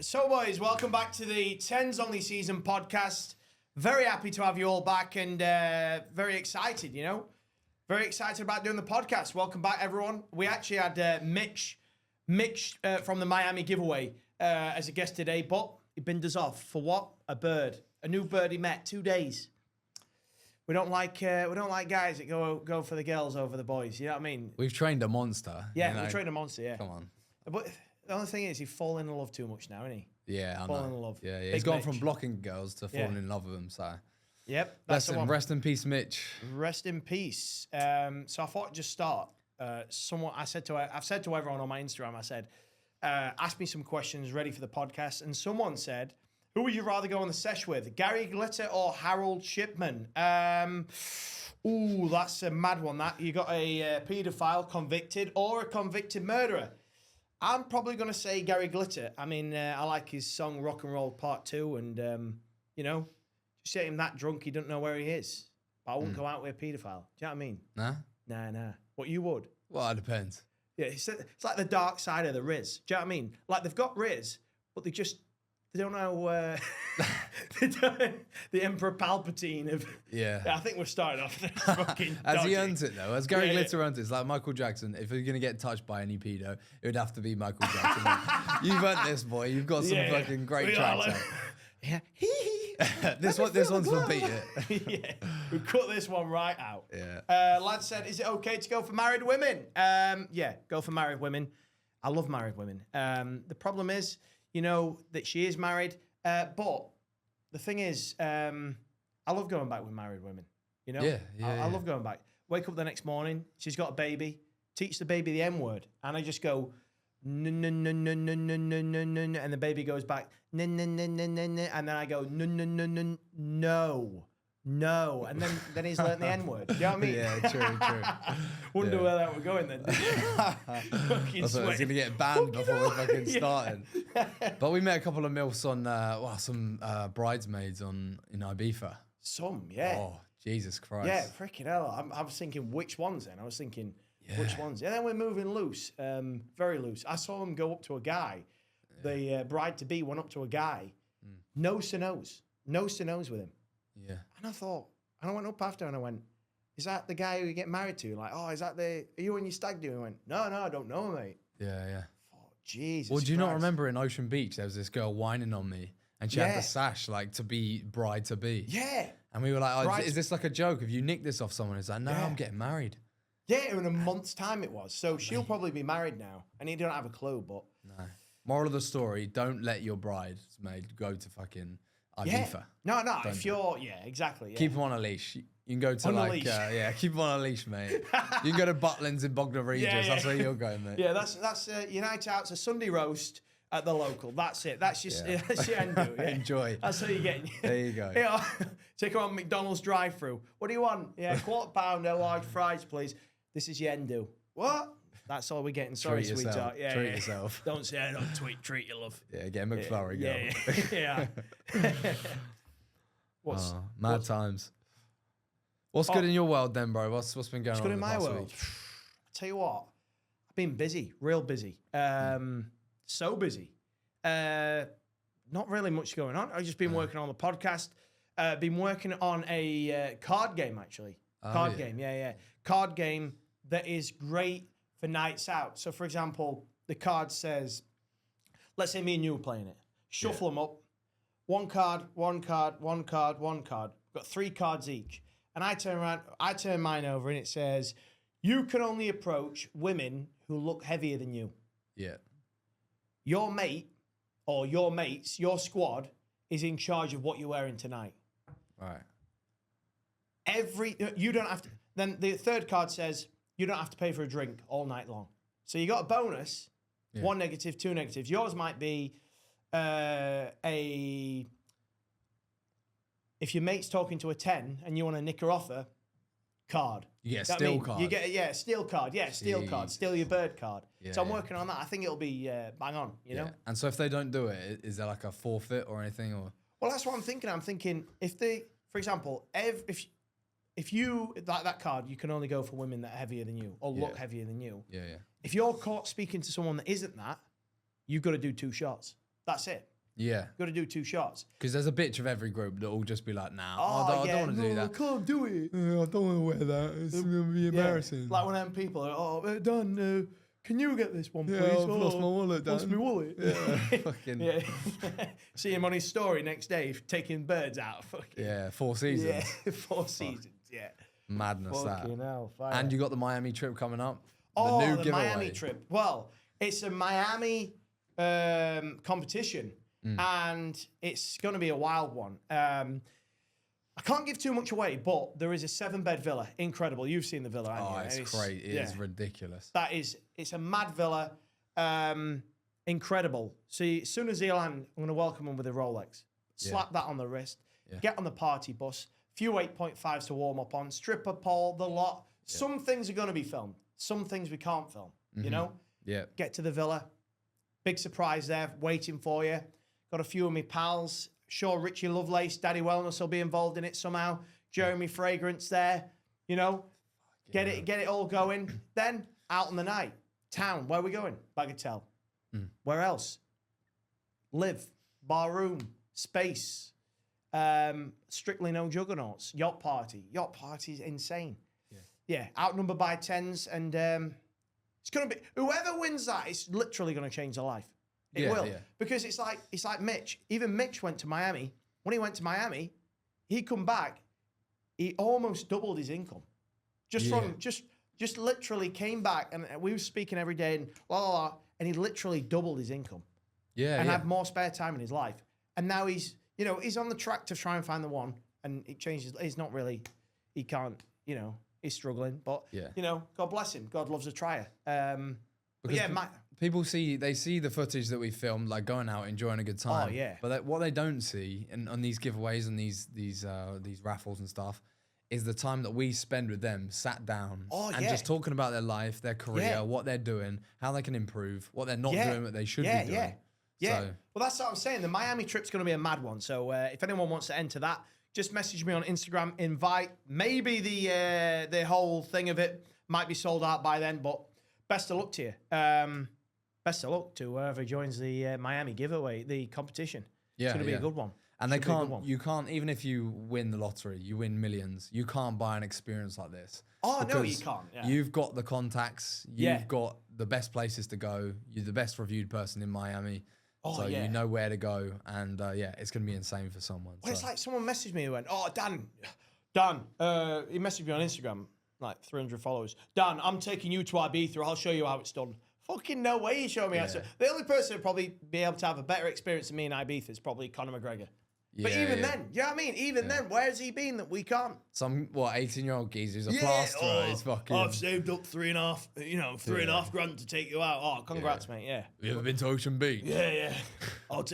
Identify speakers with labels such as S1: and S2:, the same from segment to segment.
S1: So, boys, welcome back to the 10's Only Season podcast. Very happy to have you all back and very excited, Very excited about doing the podcast. Welcome back, everyone. We actually had Mitch from the Miami giveaway as a guest today, but he binned us off for what? A bird. A new bird he met 2 days. We don't like guys that go for the girls over the boys. You know what I mean?
S2: We've trained a monster.
S1: Yeah, we've trained a monster, yeah.
S2: Come on.
S1: But the only thing is, he's fallen in love too much now, isn't he?
S2: Yeah, I
S1: falling
S2: know.
S1: in love.
S2: Yeah.
S1: Big
S2: He's gone
S1: Mitch.
S2: from blocking girls to falling in love with them. So,
S1: yep. That's the one.
S2: Rest in peace, Mitch.
S1: Rest in peace. So I thought I'd just start. I've said to everyone on my Instagram, I said, ask me some questions ready for the podcast. And someone said, who would you rather go on the sesh with, Gary Glitter or Harold Shipman? That's a mad one. That you got a paedophile convicted or a convicted murderer. I'm probably going to say Gary Glitter. I mean, I like his song Rock and Roll Part 2 and, just get him that drunk, he doesn't know where he is. But I wouldn't go out with a paedophile. Do you know what I mean?
S2: Nah?
S1: Nah. What, you would?
S2: Well, it depends.
S1: Yeah, it's like the dark side of the Riz. Do you know what I mean? Like, they've got Riz, but they don't know the Emperor Palpatine of...
S2: Yeah.
S1: I think we're starting off this fucking
S2: As
S1: dodgy.
S2: he earns it, though. As Gary Glitter earns it. It's like Michael Jackson. If you're going to get touched by any pedo, it would have to be Michael Jackson. You've earned this, boy. You've got some fucking great tracks out.
S1: Yeah.
S2: This one's for Peter.
S1: Yeah. We cut this one right out.
S2: Yeah.
S1: Lad said, is it okay to go for married women? Yeah, go for married women. I love married women. The problem is, that she is married. But the thing is, I love going back with married women.
S2: Yeah.
S1: I love going back. Wake up the next morning, she's got a baby, teach the baby the M word, and I just go, no, no, no, no, no, no, no, no, no, and the baby goes back, no, no, no, no, no, no, and then I go, no, no, no, no, no, and then he's learned the N word. You know what I mean?
S2: Yeah, true.
S1: Wonder where that we're going then.
S2: I thought it was going to get banned before we fucking started. But we met a couple of MILFs on, some bridesmaids in Ibiza.
S1: Some, yeah.
S2: Oh, Jesus Christ.
S1: Yeah, freaking hell. I was thinking, which ones then? I was thinking, which ones? Yeah, then we're moving loose, very loose. I saw him go up to a guy. The bride-to-be went up to a guy. Nose to nose with him.
S2: Yeah.
S1: And I went up after and I went, is that the guy who you get married to? Like, are you on your stag do? And he went, no, I don't know, mate.
S2: Yeah.
S1: Oh, Jesus
S2: Well, do you
S1: Christ.
S2: not remember in Ocean Beach, there was this girl whining on me and she had the sash, like, to be bride-to-be.
S1: Yeah.
S2: And we were like, is this like a joke? Have you nicked this off someone? It's like, no, I'm getting married.
S1: Yeah, in a month's time it was. So she'll probably be married now. And he don't have a clue, but...
S2: No. Moral of the story, don't let your bridesmaid go to fucking Ibiza.
S1: No, if you're... Yeah, exactly. Yeah.
S2: Keep them on a leash. You can go to
S1: On a leash.
S2: keep them on a leash, mate. You can go to Butlins in Bognor Regis.
S1: Yeah.
S2: That's where you're going, mate.
S1: Yeah, that's United out to Sunday roast at the local. That's it. That's just that's your end do. Yeah.
S2: Enjoy.
S1: That's how you get.
S2: There you go.
S1: Yeah, take her on McDonald's drive-through. What do you want? Yeah, £1/4 pounder, large fries, please. This is your end do. What? That's all we're getting. Sorry,
S2: Treat
S1: sweetheart.
S2: yourself. Treat yourself.
S1: Don't say I don't tweet. Treat your love.
S2: Yeah, get a McFlurry,
S1: Yeah.
S2: Mad times. What's good in your world then, bro? What's been going on
S1: good in
S2: the
S1: my
S2: past
S1: world?
S2: week?
S1: I tell you what, I've been busy, real busy. So busy. Not really much going on. I've just been working on the podcast. Been working on a card game, actually. Card game. Card game that is great for nights out. So, for example, the card says, let's say me and you are playing it. Shuffle them up. One card. Got 3 cards each. And I turn mine over and it says, you can only approach women who look heavier than you.
S2: Yeah.
S1: Your mate or your mates, your squad is in charge of what you're wearing tonight.
S2: Right.
S1: You don't have to. Then the third card says you don't have to pay for a drink all night long. So you got a bonus, 1 negative, 2 negatives. Yours might be if your mate's talking to a 10 and you want to nick her off her, card.
S2: You get a steal card.
S1: You get steal card. Yeah, steal card. Steal your bird card.
S2: Yeah,
S1: so I'm working on that. I think it'll be bang on, you know?
S2: And so if they don't do it, is there like a forfeit or anything? Or
S1: Well, that's what I'm thinking. I'm thinking if they, for example, if you, that card, you can only go for women that are heavier than you or look heavier than you.
S2: Yeah.
S1: If you're caught speaking to someone that isn't that, you've got to do 2 shots. That's it.
S2: Yeah.
S1: Got to do 2 shots.
S2: Because there's a bitch of every group that will just be like, nah,
S1: Oh,
S2: I don't want to do that.
S1: I can't do it.
S2: I don't want to wear that. It's going to be embarrassing.
S1: Like one of them people are, Dan, can you get this one, please?
S2: I've lost my wallet, Dan.
S1: Lost my wallet.
S2: Yeah. Fucking.
S1: Yeah. See him on his story next day taking birds out. Fucking.
S2: Yeah, 4 seasons.
S1: Yeah, 4 seasons, yeah.
S2: Madness
S1: Fucking
S2: that.
S1: hell, fire.
S2: And you got the Miami trip coming up.
S1: Oh,
S2: the new
S1: the
S2: giveaway.
S1: Miami trip. Well, it's a Miami competition, and it's going to be a wild one. I can't give too much away, but there is a 7-bed villa. Incredible. You've seen the villa, haven't you?
S2: It's great. It's ridiculous.
S1: It's a mad villa. Incredible. See, as soon as he land, I'm going to welcome him with a Rolex. Slap that on the wrist.
S2: Yeah.
S1: Get on the party bus. Few 8.5s to warm up on. Stripper pole, the lot. Yeah. Some things are going to be filmed. Some things we can't film, you know?
S2: Yeah.
S1: Get to the villa. Big surprise there, waiting for you. Got a few of my pals. Sure, Richie Lovelace, Daddy Wellness will be involved in it somehow. Jeremy Fragrance there, you know? Get it all going. Then, out on the night. Town, where are we going? Bagatelle. Where else? Live, bar room, space. Strictly no juggernauts. Yacht party. Yacht party is insane. Yeah, outnumbered by 10's, and it's gonna be whoever wins that. It's literally gonna change their life. It will, because it's like Mitch. Even Mitch went to Miami. When he went to Miami, he come back. He almost doubled his income, just literally came back, and we were speaking every day, and and he literally doubled his income. And had more spare time in his life. And now he's on the track to try and find the one, and it changes. He's not really, he can't, he's struggling, but God bless him. God loves a trier.
S2: People see the footage that we filmed, like going out enjoying a good time.
S1: Oh yeah.
S2: But what they don't see, on these giveaways and these raffles and stuff, is the time that we spend with them, sat down and just talking about their life, their career, what they're doing, how they can improve, what they're not doing, what they should be doing.
S1: Yeah. Well, that's what I'm saying. The Miami trip's going to be a mad one. So if anyone wants to enter that, just message me on Instagram, invite. Maybe the whole thing of it might be sold out by then, but best of luck to you. Best of luck to whoever joins the Miami giveaway, the competition. It's going to be a good one.
S2: And you can't, even if you win the lottery, you win millions, you can't buy an experience like this.
S1: Oh, no, you can't. Yeah.
S2: You've got the contacts, you've got the best places to go, you're the best reviewed person in Miami. You know where to go, and it's going to be insane for someone.
S1: Well, it's like someone messaged me who went, "Oh, Dan, he messaged me on Instagram, like 300 followers. Dan, I'm taking you to Ibiza. I'll show you how it's done." Fucking no way you show me how to. The only person who'd probably be able to have a better experience than me in Ibiza is probably Conor McGregor. But even then, you know what I mean? Even then, where's he been that we can't?
S2: Some 18-year-old geezer who's a plasterer. He's fucking.
S1: I've saved up $3.5 grand to take you out. Oh, congrats, mate. Yeah.
S2: You ever been to Ocean Beach?
S1: Yeah. I'll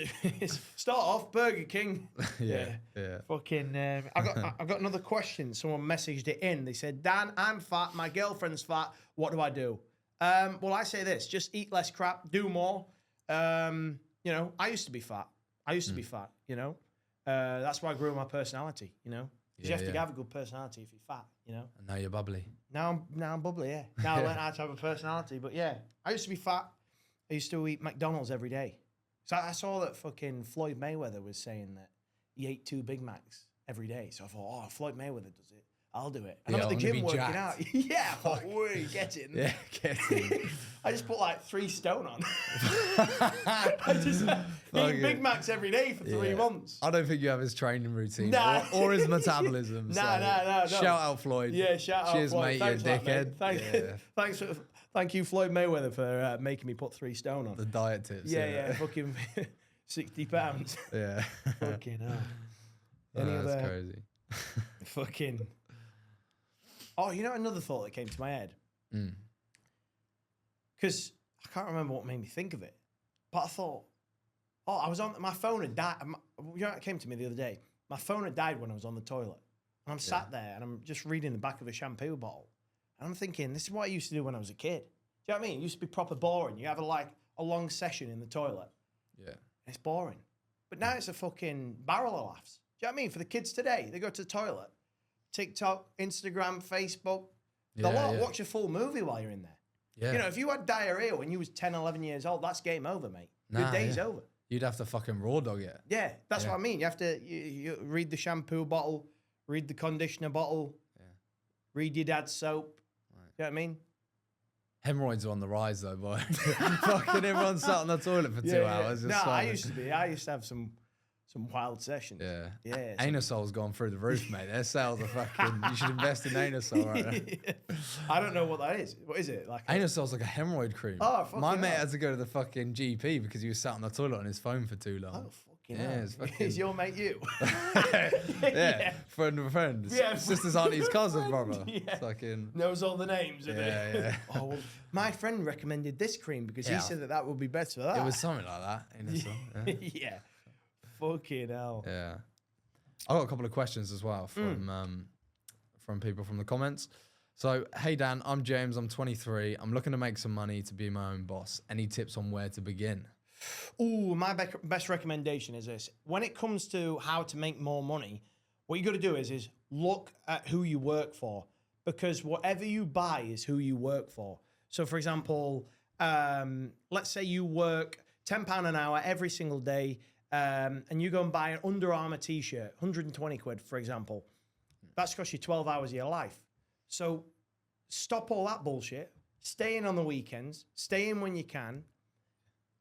S1: start off Burger King.
S2: Yeah.
S1: Fucking. I got another question. Someone messaged it in. They said, Dan, I'm fat. My girlfriend's fat. What do I do? Well, I say this: just eat less crap, do more. I used to be fat. That's why I grew my personality, because you have to have a good personality if you're fat, And
S2: now you're bubbly.
S1: Now I'm bubbly, yeah. Now I learned how to have a personality, but yeah. I used to be fat. I used to eat McDonald's every day. So I saw that fucking Floyd Mayweather was saying that he ate 2 Big Macs every day. So I thought, Floyd Mayweather does it. I'll do it. And I'm at the gym working out. Yeah, I thought, get in.
S2: Yeah, get in.
S1: I just put like 3 stone on. I just eat Big Macs every day for 3 months.
S2: I don't think you have his training routine or his metabolism.
S1: No.
S2: Shout out Floyd.
S1: Yeah, shout out
S2: Cheers,
S1: Floyd.
S2: Cheers, mate, you
S1: dickhead. Thank you, Floyd Mayweather, for making me put 3 stone on.
S2: The diet tips.
S1: Yeah, fucking 60 pounds.
S2: Yeah.
S1: Fucking hell.
S2: That's crazy.
S1: Fucking... Oh, another thought that came to my head. Because I can't remember what made me think of it. But I thought, I was on, my phone had died. It came to me the other day. My phone had died when I was on the toilet. And I'm sat there and I'm just reading the back of a shampoo bottle. And I'm thinking, this is what I used to do when I was a kid. Do you know what I mean? It used to be proper boring. You have a long session in the toilet.
S2: Yeah. And
S1: it's boring. But now it's a fucking barrel of laughs. Do you know what I mean? For the kids today, they go to the toilet. TikTok, Instagram, Facebook. They'll watch a full movie while you're in there. Yeah. If you had diarrhea when you was 10, 11 years old, that's game over, mate. Your day's over.
S2: You'd have to fucking raw dog it.
S1: Yeah, that's what I mean. You have to you read the shampoo bottle, read the conditioner bottle, read your dad's soap. Right. You know what I mean?
S2: Hemorrhoids are on the rise though, boy. Fucking everyone sat on the toilet for 2 hours.
S1: No, I used to have some wild sessions. Yeah.
S2: Anasol's gone through the roof, mate. Their sales are fucking. You should invest in Anasol right now.
S1: I don't know what that is. What is it? Like
S2: Anasol's like a hemorrhoid cream.
S1: Oh, fucking
S2: My mate had to go to the fucking GP because he was sat on the toilet on his phone for too long.
S1: Oh, fucking hell. Is your mate you?
S2: Friend of a friend.
S1: Yeah.
S2: Sister's auntie's cousin, brother. Fucking
S1: knows all the names of it.
S2: Yeah.
S1: Oh, well, my friend recommended this cream because he said that would be better for that.
S2: It was something like that. Anasol.
S1: Yeah. Fucking hell.
S2: Yeah. I got a couple of questions as well from people from the comments. So, hey Dan, I'm James, I'm 23. I'm looking to make some money to be my own boss. Any tips on where to begin?
S1: Ooh, my best recommendation is this. When it comes to how to make more money, what you got to do is look at who you work for, because whatever you buy is who you work for. So, for example, let's say you work £10 an hour every single day, and you go and buy an Under Armour t-shirt, 120 quid, for example. That's cost you 12 hours of your life. So stop all that bullshit. Stay in on the weekends. Stay in when you can.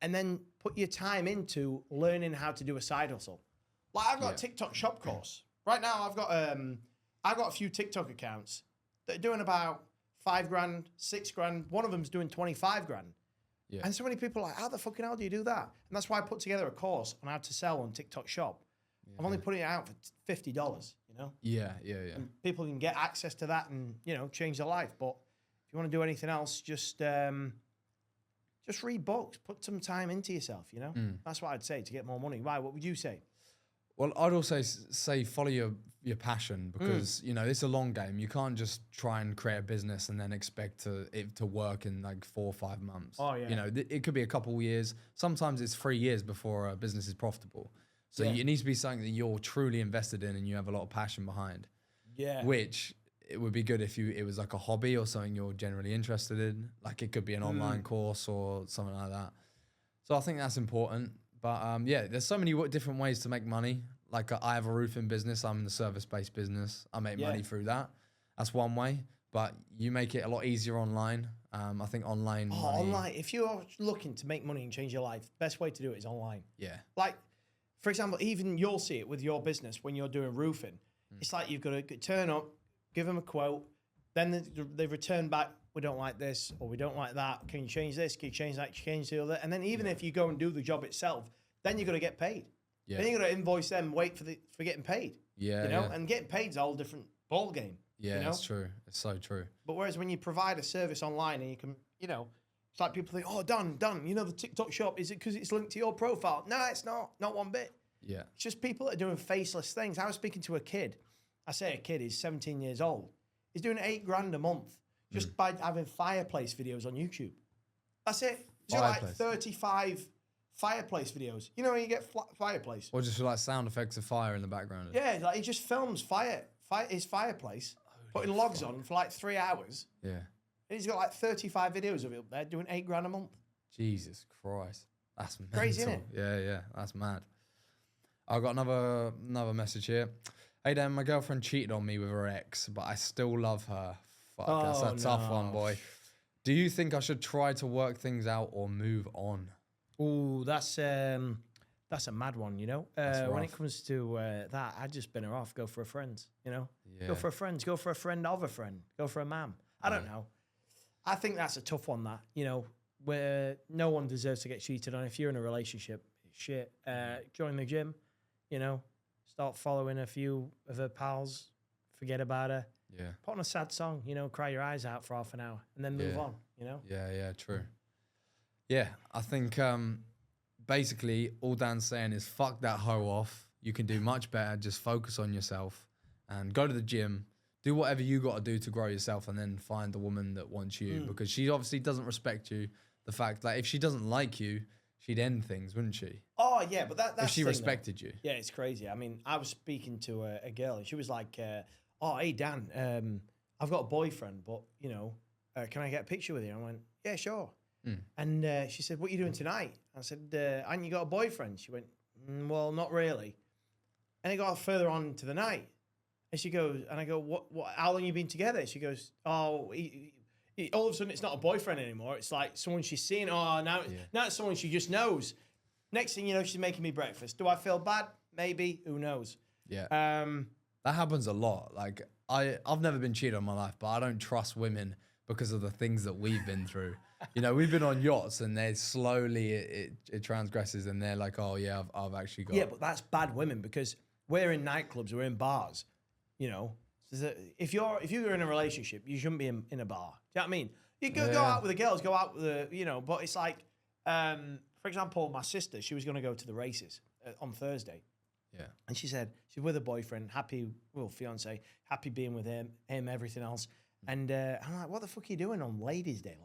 S1: And then put your time into learning how to do a side hustle. Like I've got a TikTok shop course. Right now I've got a few TikTok accounts that are doing about $5,000, $6,000. One of them's doing 25 grand. Yeah. And so many people are like, how the fucking hell do you do that? And that's why I put together a course on how to sell on TikTok shop. Yeah. I'm only putting it out for $50, you know?
S2: Yeah. And
S1: people can get access to that and, you know, change their life. But if you want to do anything else, just read books, put some time into yourself, you know? That's what I'd say to get more money. Why? What would you say?
S2: Well, I'd also say follow your passion, because, you know, it's a long game. You can't just try and create a business and then expect it to work in like 4 or 5 months.
S1: Oh, yeah.
S2: You know, it could be a couple of years. Sometimes it's 3 years before a business is profitable. So it needs to be something that you're truly invested in and you have a lot of passion behind. Yeah. Which it would be good if it was like a hobby or something you're generally interested in. Like it could be an online course or something like that. So I think that's important. But there's so many different ways to make money. Like I have a roofing business. I'm in the service-based business. I make money through that. That's one way. But you make it a lot easier online. I think online.
S1: Online. If you're looking to make money and change your life, best way to do it is online.
S2: Yeah.
S1: Like, for example, even you'll see it with your business when you're doing roofing. It's like you've got to turn up, give them a quote, then they return back, we don't like this or we don't like that. Can you change this? Can you change that? Can you change the other? And then even if you go and do the job itself, then you've got to get paid. Yeah. Then you've got to invoice them, wait for getting paid. Yeah. You know, and getting paid is a whole different ball game.
S2: Yeah,
S1: you know?
S2: That's true. It's so true.
S1: But whereas when you provide a service online and you can, you know, it's like people think, oh, done. You know, the TikTok shop, is it because it's linked to your profile? No, it's not. Not one bit. Yeah. It's just people that are doing faceless things. I was speaking to a kid. I say a kid, he's 17 years old. He's doing $8,000 a month just by having fireplace videos on YouTube. That's it. He's got like 35 fireplace videos. You know when you get fireplace?
S2: Or just like sound effects of fire in the background.
S1: Yeah, like he just films his fireplace, putting logs on for like 3 hours. Yeah. And he's got like 35 videos of it up there doing $8,000 a month.
S2: Jesus Christ. That's mental.
S1: Crazy, isn't it?
S2: Yeah. That's mad. I've got another message here. Hey, Dan, my girlfriend cheated on me with her ex, but I still love her. Fuck, that's a tough one, boy. Do you think I should try to work things out or move on?
S1: Ooh, that's a mad one, you know? When it comes to that, I'd just bin her off, go for a friend, you know? Yeah. Go for a friend, go for a friend of a friend, go for a man. I don't know. I think that's a tough one, that, you know, where no one deserves to get cheated on. If you're in a relationship, join the gym, you know? Start following a few of her pals, forget about her. Yeah. Put on a sad song, you know, cry your eyes out for half an hour and then move on, you know?
S2: Yeah, true. Yeah, I think basically all Dan's saying is fuck that hoe off. You can do much better. Just focus on yourself and go to the gym. Do whatever you got to do to grow yourself and then find the woman that wants you, because she obviously doesn't respect you. The fact that if she doesn't like you, she'd end things, wouldn't she?
S1: Oh, yeah, but that's
S2: if she respected you.
S1: Yeah, it's crazy. I mean, I was speaking to a girl and she was like, oh, hey, Dan, I've got a boyfriend, but, you know, can I get a picture with you? I went, yeah, sure. And she said, what are you doing tonight? I said, haven't you got a boyfriend? She went, well, not really. And it got further on to the night. And she goes, and I go, what, how long you been together? She goes, oh, all of a sudden it's not a boyfriend anymore. It's like someone she's seen. Oh, now it's someone she just knows. Next thing you know, she's making me breakfast. Do I feel bad? Maybe. Who knows?
S2: Yeah. That happens a lot. Like I've never been cheated on in my life, but I don't trust women because of the things that we've been through. You know, we've been on yachts and they slowly it transgresses and they're like, oh yeah, I've actually got.
S1: Yeah, but that's bad women because we're in nightclubs, we're in bars. You know, if you're in a relationship, you shouldn't be in a bar. Do you know what I mean? You go out with the girls, go out with the, you know, but it's like, for example, my sister, she was going to go to the races on Thursday.
S2: Yeah.
S1: And she said, she's with her boyfriend, happy, well, fiance, happy being with him, everything else. And I'm like, what the fuck are you doing on Ladies' Day?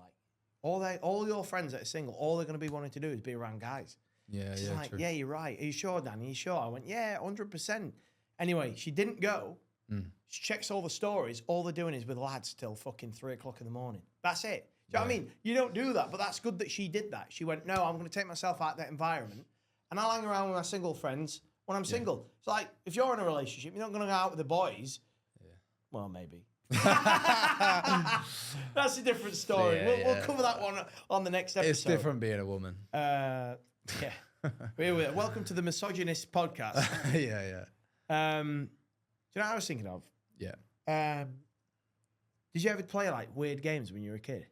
S1: Like, all your friends that are single, all they're going to be wanting to do is be around guys.
S2: Yeah,
S1: She's like,
S2: true.
S1: yeah, you're right. Are you sure, Dan? Are you sure? I went, yeah, 100%. Anyway, she didn't go. She checks all the stories. All they're doing is with lads till fucking 3 o'clock in the morning. That's it. Do you know what I mean? You don't do that, but that's good that she did that. She went, no, I'm going to take myself out of that environment and I'll hang around with my single friends when I'm single. It's like, if you're in a relationship, you're not going to go out with the boys. Yeah. Well, maybe. That's a different story. We'll cover that one on the next episode.
S2: It's different being a woman.
S1: Yeah. Welcome to the Misogynist podcast.
S2: Yeah.
S1: Do you know what I was thinking of?
S2: Yeah.
S1: Did you ever play like weird games when you were a kid?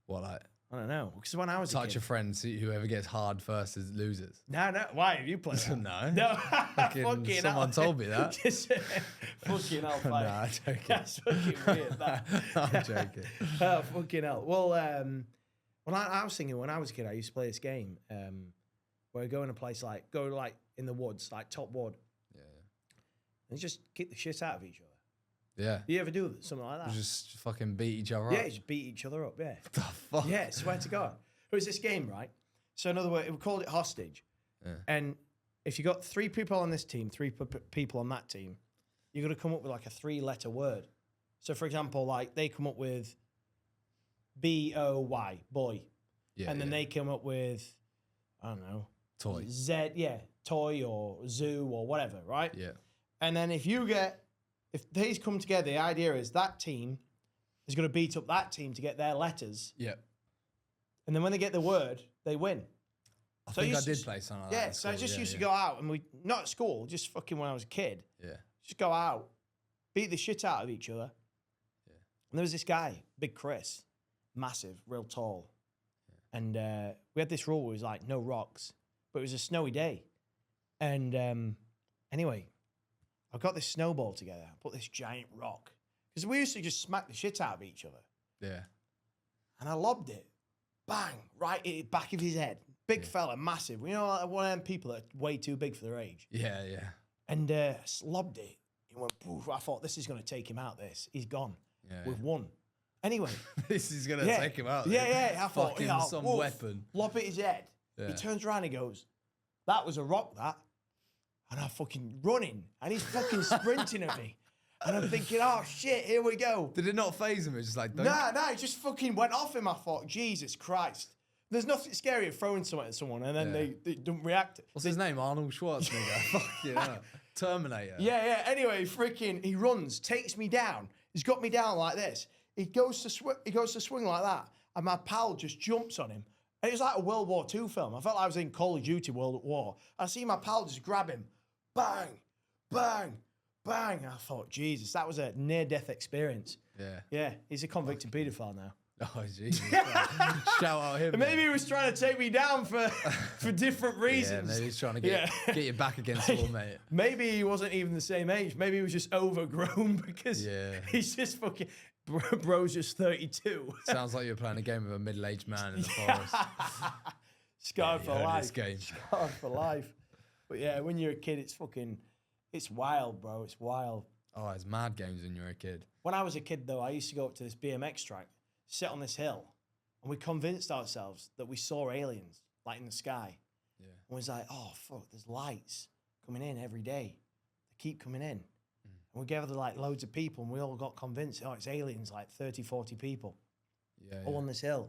S2: What, like?
S1: I don't know. Because when I was a kid.
S2: Touch your friends, whoever gets hard first is losers.
S1: No. Why have you played that?
S2: No.
S1: Fucking
S2: someone told me that.
S1: Fucking hell,
S2: Nah, I'm joking.
S1: That's fucking weird, that.
S2: I'm joking.
S1: Oh, fucking hell. Well, when I was thinking, when I was a kid, I used to play this game where you go in a place like, in the woods, like top wood.
S2: Yeah.
S1: And just kick the shit out of each other.
S2: Yeah.
S1: You ever do something like that?
S2: Just fucking beat each other up.
S1: Yeah, just beat each other up, yeah.
S2: What the fuck?
S1: Yeah, swear to God. It was this game, right? So in other words, we called it hostage. Yeah. And if you got 3 people on this team, 3 people on that team, you're going to come up with like a 3-letter word. So for example, like they come up with B-O-Y, boy. Yeah, and then they come up with, I don't know.
S2: Toy.
S1: Z, yeah, toy or zoo or whatever, right?
S2: Yeah.
S1: And then if these come together, the idea is that team is going to beat up that team to get their letters.
S2: Yeah.
S1: And then when they get the word, they win.
S2: I think I did play something like that.
S1: Yeah, so I just used to go out and not at school, just fucking when I was a kid.
S2: Yeah. Just
S1: go out, beat the shit out of each other. Yeah. And there was this guy, Big Chris, massive, real tall. Yeah. And we had this rule where it was like no rocks, but it was a snowy day. And anyway, I got this snowball together. I put this giant rock. Because we used to just smack the shit out of each other.
S2: Yeah.
S1: And I lobbed it. Bang. Right in the back of his head. Big fella, massive. You know, like one of them people that are way too big for their age.
S2: Yeah.
S1: And lobbed it. He went, poof. I thought, this is going to take him out, this. He's gone. Yeah. We've won. Anyway.
S2: This is going to take him out.
S1: Yeah. I thought,
S2: some weapon.
S1: Lob at his head. Yeah. He turns around and he goes, that was a rock, that. And I'm fucking running. And he's fucking sprinting at me. And I'm thinking, oh, shit, here we go.
S2: Did it not faze him? It was just like...
S1: No, it just fucking went off him. I thought, Jesus Christ. There's nothing scary of throwing something at someone and then they don't react.
S2: What's his name? Arnold Schwarzenegger. Fucking hell. Terminator.
S1: Yeah. Anyway, freaking, he runs, takes me down. He's got me down like this. He goes to swing like that. And my pal just jumps on him. And it was like a World War II film. I felt like I was in Call of Duty World at War. I see my pal just grab him. Bang, bang, bang. I thought, Jesus, that was a near-death experience. Yeah, he's a convicted paedophile now.
S2: Oh, Jesus. Shout out him.
S1: Maybe he was trying to take me down for different reasons.
S2: Yeah, maybe he's trying to get you back against all, mate.
S1: Maybe he wasn't even the same age. Maybe he was just overgrown because he's just fucking... Bro's just 32.
S2: Sounds like you're playing a game with a middle-aged man in the forest.
S1: Scarred for life.
S2: This game.
S1: Scarred for life. But yeah, when you're a kid, it's wild, bro. It's wild.
S2: Oh, it's mad games when you're a kid.
S1: When I was a kid, though, I used to go up to this BMX track, sit on this hill, and we convinced ourselves that we saw aliens, like in the sky. Yeah. And we was like, oh, fuck, there's lights coming in every day. They keep coming in. And we gathered like loads of people, and we all got convinced, oh, it's aliens, like 30, 40 people, all on this hill.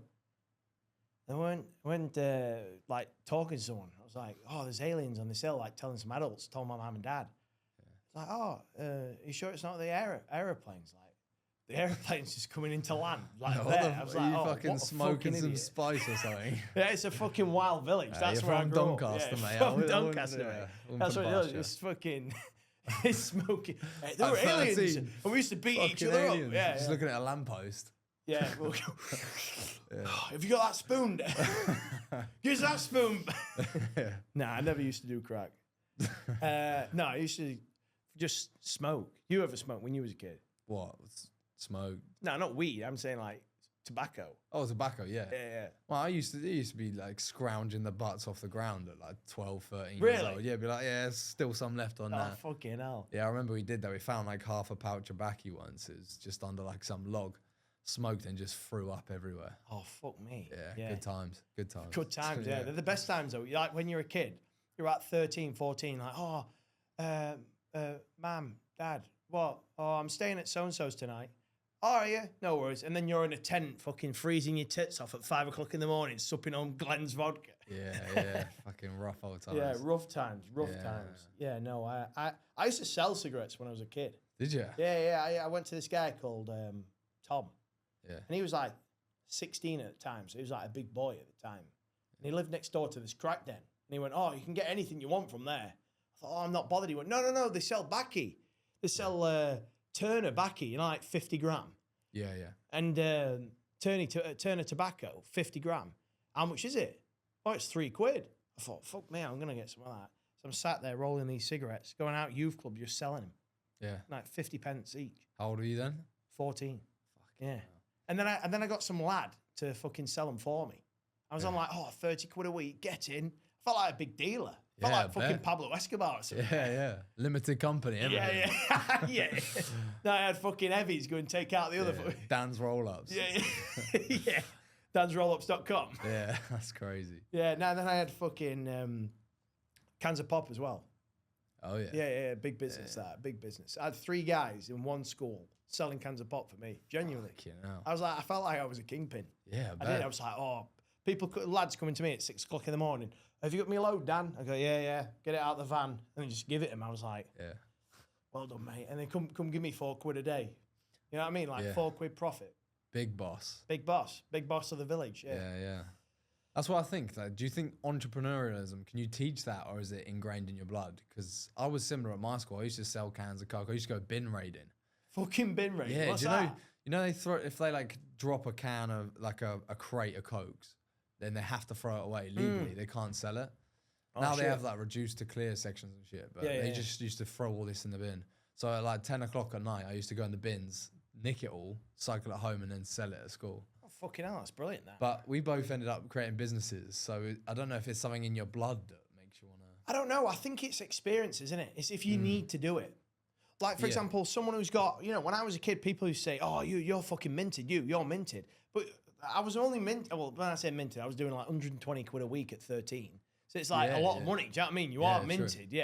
S1: I went like talking to someone. I was like, oh, there's aliens on this hill, like telling some adults, told my mum and dad. It's like, oh, you sure it's not the aeroplanes? Like, the aeroplane's just coming into land. Like there. I was like,
S2: you fucking smoking some spice or something?
S1: Yeah, it's a fucking wild village. That's where I grew
S2: Doncaster,
S1: up.
S2: mate.
S1: From Doncaster, mate. That's what it is. It's fucking... it's smoking. Hey, there were aliens. And we used to beat each other up. Yeah,
S2: just looking at a lamppost.
S1: Yeah. We'll go, have you got that spoon? Use that spoon. Nah, I never used to do crack. No, I used to just smoke. You ever smoked when you was a kid?
S2: What? Smoke?
S1: No, not weed. I'm saying like tobacco.
S2: Oh, tobacco, yeah.
S1: Yeah.
S2: Well, it used to be like scrounging the butts off the ground at like 12, 13
S1: really?
S2: years old. Yeah, be like, yeah, there's still some left on that.
S1: Oh, fucking hell.
S2: Yeah, I remember we did that. We found like half a pouch of tobacco once. It was just under like some log. Smoked and just threw up everywhere.
S1: Oh, fuck me.
S2: Yeah. Good times.
S1: Good times, yeah. They're the best times, though. Like when you're a kid, you're about 13, 14, like, oh, ma'am, dad, what? Oh, I'm staying at so-and-so's tonight. Oh, are you? No worries. And then you're in a tent fucking freezing your tits off at 5 o'clock in the morning, supping on Glenn's vodka.
S2: Yeah. Fucking rough old times.
S1: Yeah, rough times. Yeah, no, I used to sell cigarettes when I was a kid.
S2: Did you?
S1: Yeah. I went to this guy called Tom.
S2: Yeah.
S1: And he was like 16 at the time, so he was like a big boy at the time. And he lived next door to this crack den. And he went, oh, you can get anything you want from there. I thought, oh, I'm not bothered. He went, no, they sell baccy. They sell Turner baccy, like 50 gram.
S2: Yeah.
S1: And Turner tobacco, 50 gram. How much is it? Oh, it's £3. I thought, fuck me, I'm going to get some of that. So I'm sat there rolling these cigarettes, going out youth club, just selling them.
S2: Yeah.
S1: Like 50 pence each.
S2: How old were you then?
S1: 14. Yeah. And then I got some lad to fucking sell them for me. I was on like, oh, 30 quid a week, get in. I felt like a big dealer. I felt like fucking Pablo Escobar or something.
S2: Yeah. Limited company, everything.
S1: Yeah. Then I had fucking heavies go and take out the other.
S2: Dan's roll-ups.
S1: Yeah. Dan'sRollups.com.
S2: Yeah, that's crazy.
S1: Yeah, then I had fucking cans of pop as well.
S2: Oh, yeah.
S1: Yeah, big business that, big business. I had 3 guys in one school selling cans of pop for me, genuinely. I was like, I felt like I was a kingpin.
S2: Yeah,
S1: I did. I was like, oh, lads coming to me at 6 o'clock in the morning. Have you got me a load, Dan? I go, yeah. Get it out of the van. And then just give it him. I was like,
S2: yeah.
S1: Well done, mate. And then come give me £4 a day. You know what I mean? Like £4 profit.
S2: Big boss.
S1: Big boss of the village.
S2: Yeah. That's what I think. Like, do you think entrepreneurialism, can you teach that, or is it ingrained in your blood? Because I was similar at my school. I used to sell cans of Coke. I used to go bin raiding.
S1: Fucking bin raiding?
S2: Yeah,
S1: what's
S2: do
S1: that?
S2: You know, if they like drop a can of like a crate of Cokes, then they have to throw it away legally. They can't sell it. Now they have like reduced to clear sections and shit, but they just used to throw all this in the bin. So at like 10 o'clock at night, I used to go in the bins, nick it all, cycle it home, and then sell it at school.
S1: Oh, fucking hell, that's brilliant, that.
S2: But we both ended up creating businesses, so I don't know if it's something in your blood that makes you want to...
S1: I don't know. I think it's experience, isn't it? It's if you need to do it. Like, for example, someone who's got, when I was a kid, people who say, oh, you're fucking minted, you're minted. But I was only minted, well, when I say minted, I was doing like 120 quid a week at 13. So it's like a lot of money. Do you know what I mean? You are minted,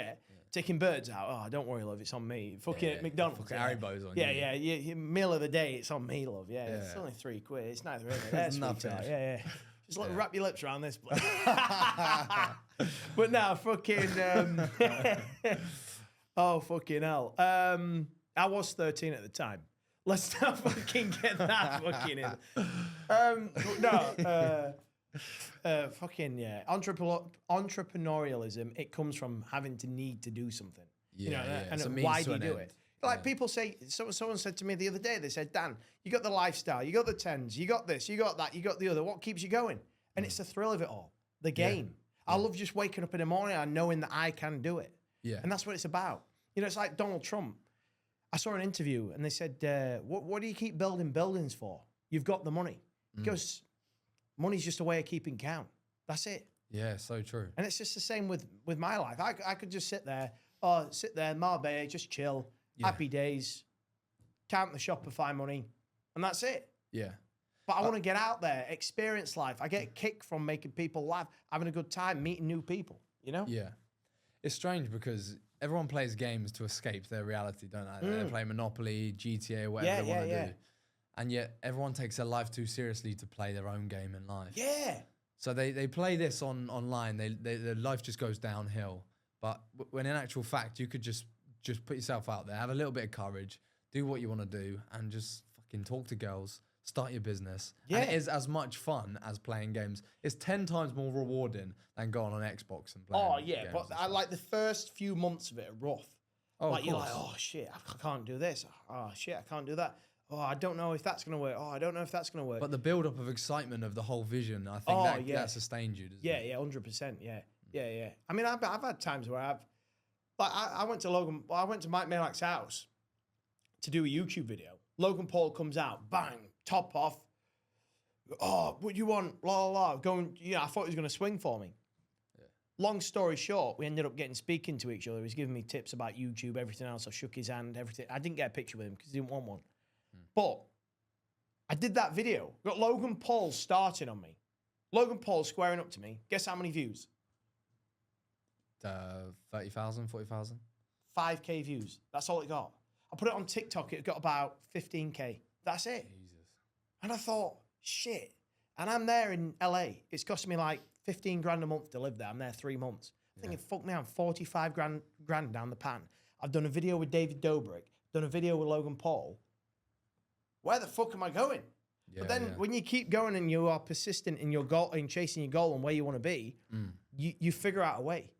S1: taking birds out. Oh, don't worry, love, it's on me. Fucking McDonald's.
S2: Fucking Haribo's on
S1: you. Yeah. Meal of the day, it's on me, love. Yeah. It's only £3. It's neither here nor there. It's
S2: nothing.
S1: Yeah. Just wrap your lips around this place. But now, fucking... oh, fucking hell. I was 13 at the time. Let's not fucking get that fucking in. Fucking, yeah. Entrepreneurialism, it comes from having to need to do something. And why do you do it? Like people say, someone said to me the other day, they said, Dan, you got the lifestyle, you got the 10's, you got this, you got that, you got the other. What keeps you going? And it's the thrill of it all, the game. I love just waking up in the morning and knowing that I can do it.
S2: Yeah.
S1: And that's what it's about. It's like Donald Trump. I saw an interview and they said, what do you keep building buildings for? You've got the money. He goes, money's just a way of keeping count. That's it.
S2: Yeah, so true.
S1: And it's just the same with my life. I could just sit there, Marbella, just chill, happy days, count the Shopify money, and that's it.
S2: Yeah.
S1: But I want to get out there, experience life. I get a kick from making people laugh, having a good time, meeting new people,
S2: Yeah. It's strange because everyone plays games to escape their reality, don't they? They play Monopoly, GTA, whatever they want to do. And yet everyone takes their life too seriously to play their own game in life.
S1: Yeah.
S2: So they play this online. Their life just goes downhill. But when in actual fact, you could just put yourself out there, have a little bit of courage, do what you want to do, and just fucking talk to girls, start your business. Yeah. And it is as much fun as playing games. It's 10 times more rewarding than going on Xbox and playing.
S1: Oh yeah, but I like the first few months of it are rough.
S2: Oh,
S1: like you're like, oh shit, I can't do this. Oh shit, I can't do that. Oh, I don't know if that's gonna work. Oh, I don't know if that's gonna work.
S2: But the build-up of excitement of the whole vision, I think that sustained you.
S1: Yeah, 100%. Yeah. I mean, I've had times where I went to Mike Malak's house to do a YouTube video. Logan Paul comes out, bang, top off. Oh, what do you want? Blah, blah, blah. Going, I thought he was going to swing for me. Yeah. Long story short, we ended up speaking to each other. He was giving me tips about YouTube, everything else. I shook his hand, everything. I didn't get a picture with him because he didn't want one. But I did that video. Got Logan Paul starting on me. Logan Paul squaring up to me. Guess how many views?
S2: 30,000, 40,000?
S1: 5K views. That's all it got. I put it on TikTok. It got about 15K. That's it.
S2: Jesus. And
S1: I thought, shit. And I'm there in LA. It's costing me like 15 grand a month to live there. I'm there 3 months. I'm thinking, fuck me, I'm 45 grand down the pan. I've done a video with David Dobrik. Done a video with Logan Paul. Where the fuck am I going? Yeah, but then when you keep going and you are persistent in your goal, in chasing your goal and where you want to be, you figure out a way.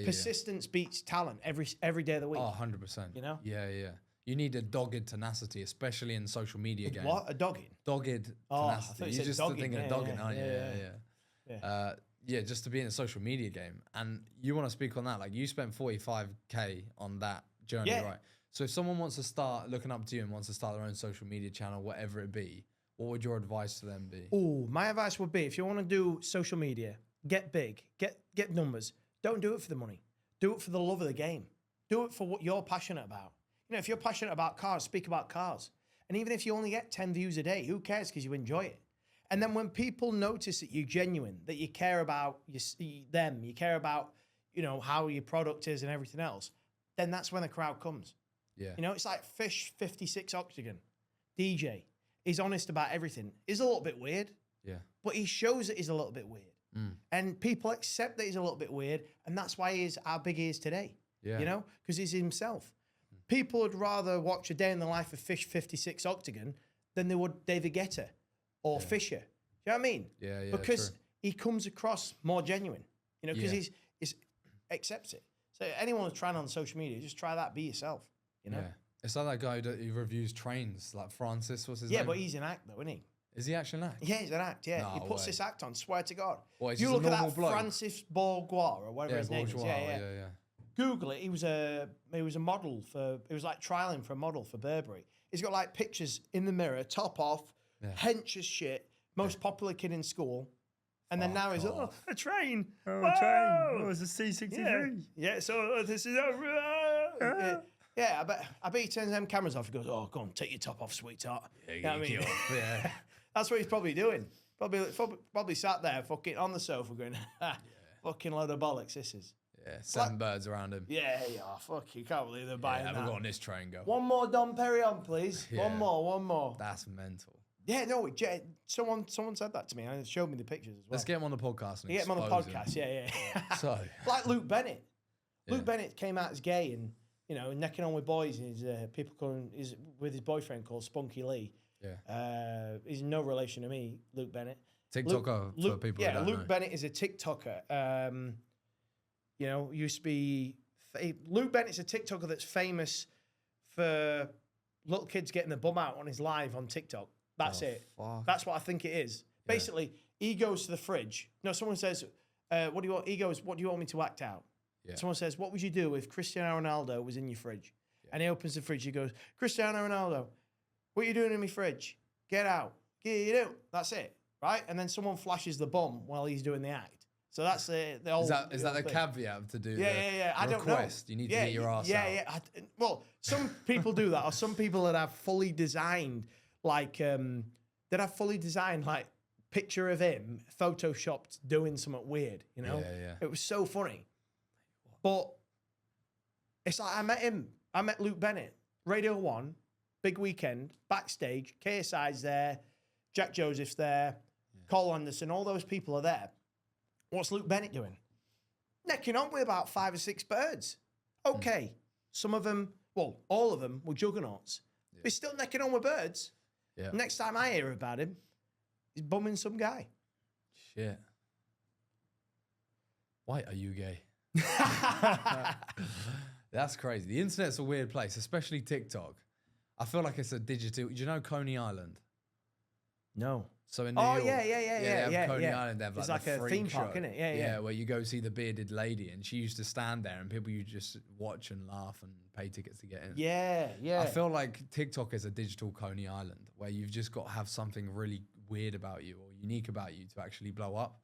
S1: Persistence beats talent every day of the week.
S2: Oh, 100%.
S1: You know?
S2: Yeah. You need a dogged tenacity, especially in social media games.
S1: What? A dogged?
S2: Dogged tenacity. You're just thinking of dogging, aren't you? Yeah, just to be in a social media game. And you want to speak on that. Like, you spent 45K on that journey, right? So if someone wants to start looking up to you and wants to start their own social media channel, whatever it be, what would your advice to them be?
S1: Oh, my advice would be, if you want to do social media, get big, get numbers. Don't do it for the money. Do it for the love of the game. Do it for what you're passionate about. If you're passionate about cars, speak about cars. And even if you only get 10 views a day, who cares, because you enjoy it. And then when people notice that you're genuine, that you care about them, you care about, how your product is and everything else, then that's when the crowd comes.
S2: Yeah.
S1: It's like Fish 56 Octagon. DJ. He's honest about everything. He's a little bit weird.
S2: Yeah.
S1: But he shows that he's a little bit weird. And people accept that he's a little bit weird, and that's why he's how big he is today.
S2: Yeah.
S1: Because he's himself. People would rather watch a day in the life of Fish 56 Octagon than they would David Guetta or Fisher. Do you know what I mean?
S2: Yeah.
S1: Because he comes across more genuine. Because he's accepts it. So anyone who's trying on social media, just try that. Be yourself.
S2: Yeah. It's like that guy who reviews trains, like Francis. What's his name?
S1: Yeah, but he's an act though, isn't he?
S2: Is he actually an act?
S1: Yeah, he's an act, yeah.
S2: No
S1: he puts this act on, swear to God.
S2: What,
S1: you look at that
S2: bloke?
S1: Francis Bourgeois or whatever his name is. Yeah. Google it. He was a model he was like trialing for a model for Burberry. He's got like pictures in the mirror, top off, hench as shit, most popular kid in school. And then now he's, a train.
S2: Oh, a train. Oh, it's a C63.
S1: Yeah, so this is Yeah, I bet he turns them cameras off. He goes, "Oh, go on, take your top off, sweetheart."
S2: Yeah.
S1: That's what he's probably doing. Probably sat there fucking on the sofa going, fucking load of bollocks, this is.
S2: Yeah, 7 birds around him.
S1: Yeah, fuck, you can't believe they're buying that.
S2: Have a go on this train, go.
S1: One more Dom Perignon, please.
S2: Yeah.
S1: One more.
S2: That's mental.
S1: Yeah, no, someone said that to me and it showed me the pictures as well.
S2: Let's get him on the podcast.
S1: Get him on the podcast, yeah.
S2: So.
S1: Like Luke Bennett. Luke Bennett came out as gay and, necking on with boys, and he's with his boyfriend called Spunky Lee.
S2: Yeah.
S1: He's no relation to me, Luke Bennett.
S2: TikToker for people who don't know.
S1: Luke Bennett is a TikToker. Used to be... Luke Bennett's a TikToker that's famous for little kids getting the bum out on his live on TikTok. That's it.
S2: Fuck.
S1: That's what I think it is. Yeah. Basically, he goes to the fridge. No, someone says, what do you want? He goes, what do you want me to act out? Yeah. Someone says, what would you do if Cristiano Ronaldo was in your fridge? Yeah. And he opens the fridge. He goes, Cristiano Ronaldo, what are you doing in my fridge? Get out. Get out. That's it. Right? And then someone flashes the bum while he's doing the act. So that's the old...
S2: Is that the caveat to do
S1: I don't know.
S2: Request? You need to get your ass out.
S1: Yeah. Well, some people do that, or some people that have fully designed, picture of him photoshopped doing something weird,
S2: Yeah.
S1: It was so funny. But it's like I met Luke Bennett, Radio 1, big weekend, backstage, KSI's there, Jack Joseph's there, Cole Anderson, all those people are there. What's Luke Bennett doing? Necking on with about 5 or 6 birds. Okay. Some of them, well, all of them were juggernauts. Yeah. He's still necking on with birds. Yeah. Next time I hear about him, he's bumming some guy.
S2: Shit. Why are you gay? That's crazy. The internet's a weird place, especially TikTok. I feel like it's a digital. Do you know Coney Island?
S1: No.
S2: So in New York,
S1: yeah.
S2: They have Coney Island. They have
S1: it's like a theme park, isn't it?
S2: Yeah, where you go see the bearded lady, and she used to stand there, and people you just watch and laugh and pay tickets to get in.
S1: Yeah.
S2: I feel like TikTok is a digital Coney Island where you've just got to have something really weird about you or unique about you to actually blow up.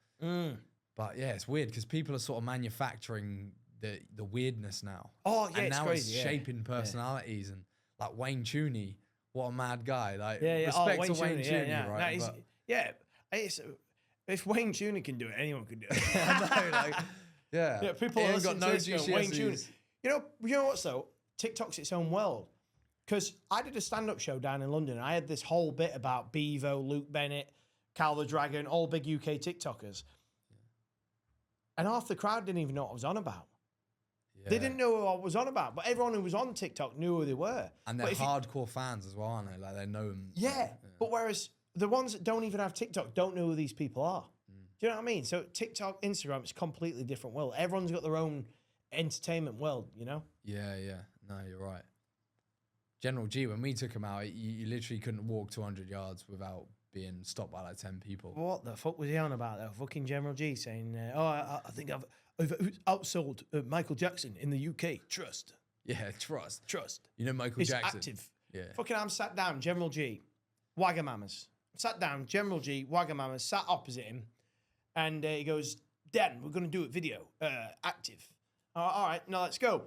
S2: But yeah, it's weird because people are sort of manufacturing the weirdness now.
S1: Oh yeah,
S2: and
S1: it's
S2: now
S1: crazy.
S2: It's shaping personalities and like Wayne Tooney. What a mad guy! Like
S1: respect
S2: to Wayne Tooney, right?
S1: No, if Wayne Tooney can do it, anyone can do it.
S2: I know,
S1: people are listening to this going, Wayne Tooney. You know what? So TikTok's its own world. Because I did a stand-up show down in London. And I had this whole bit about Bevo, Luke Bennett, Cal the Dragon, all big UK TikTokers. And half the crowd didn't even know what I was on about. Yeah. They didn't know what I was on about, but everyone who was on TikTok knew who they were.
S2: And they're hardcore fans as well, aren't they? Like, they know them.
S1: Yeah, but whereas the ones that don't even have TikTok don't know who these people are. Do you know what I mean? So TikTok, Instagram, it's a completely different world. Everyone's got their own entertainment world, you know?
S2: Yeah. No, you're right. General G, when we took him out, you literally couldn't walk 200 yards without being stopped by like 10 people.
S1: What the fuck was he on about though? Fucking General G saying, I think I've outsold Michael Jackson in the UK. Trust.
S2: Yeah, trust.
S1: You
S2: know Michael Jackson.
S1: Active.
S2: Yeah.
S1: Fucking I'm sat down, General G, Wagamamas. Sat down, General G, Wagamamas, sat opposite him. And he goes, Dan, we're going to do a video. Active. All right, now let's go.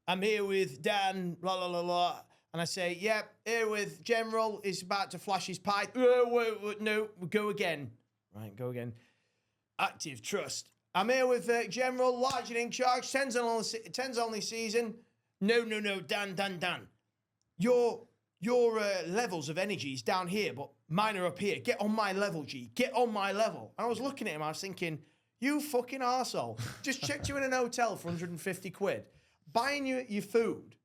S1: I'm here with Dan, blah, blah, blah, blah. And I say, yep, here with General. He's about to flash his pipe. Wait, no, go again. Right, go again. Active, trust. I'm here with General, large and in charge. 10's only season. No, Dan. Your levels of energy is down here, but mine are up here. Get on my level, G. Get on my level. And I was looking at him, I was thinking, you fucking arsehole. Just checked you in an hotel for 150 quid. Buying you your food.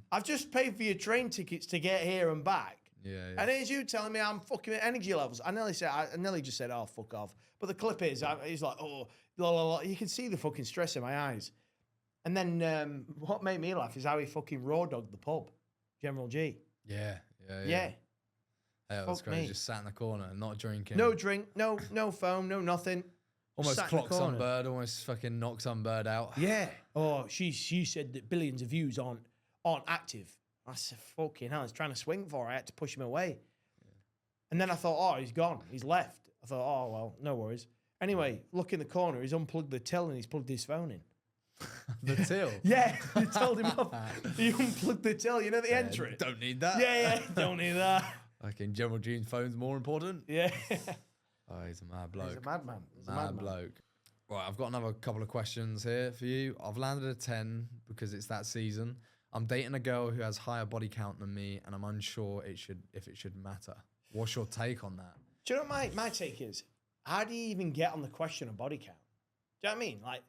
S1: I've just paid for your train tickets to get here and back.
S2: Yeah.
S1: And here's you telling me I'm fucking energy levels. I nearly just said, oh, fuck off. But the clip is, he's like, oh, la, la, la. You can see the fucking stress in my eyes. And then what made me laugh is how he fucking raw dogged the pub, General G.
S2: Yeah. Hey, that's great. Just sat in the corner, not drinking.
S1: No drink, no phone, no nothing.
S2: Almost clocked some bird, almost fucking knocked some bird out.
S1: Yeah. Oh, she said that billions of views aren't active. I said, fucking hell, I was trying to swing for her. I had to push him away. Yeah. And then I thought, oh, he's gone. He's left. I thought, oh, well, no worries. Anyway, look in the corner. He's unplugged the till and he's plugged his phone in.
S2: The till?
S1: Yeah, they told him off. He unplugged the till. You know the entry?
S2: Don't need that.
S1: Yeah, don't need that.
S2: Fucking General Gene's phone's more important.
S1: Yeah.
S2: Oh, he's a mad bloke.
S1: He's a madman.
S2: Mad bloke. Right, I've got another couple of questions here for you. I've landed a 10 because it's that season. I'm dating a girl who has higher body count than me, and I'm unsure if it should matter. What's your take on that?
S1: Do you know what my take is? How do you even get on the question of body count? Do you know what I mean? Like,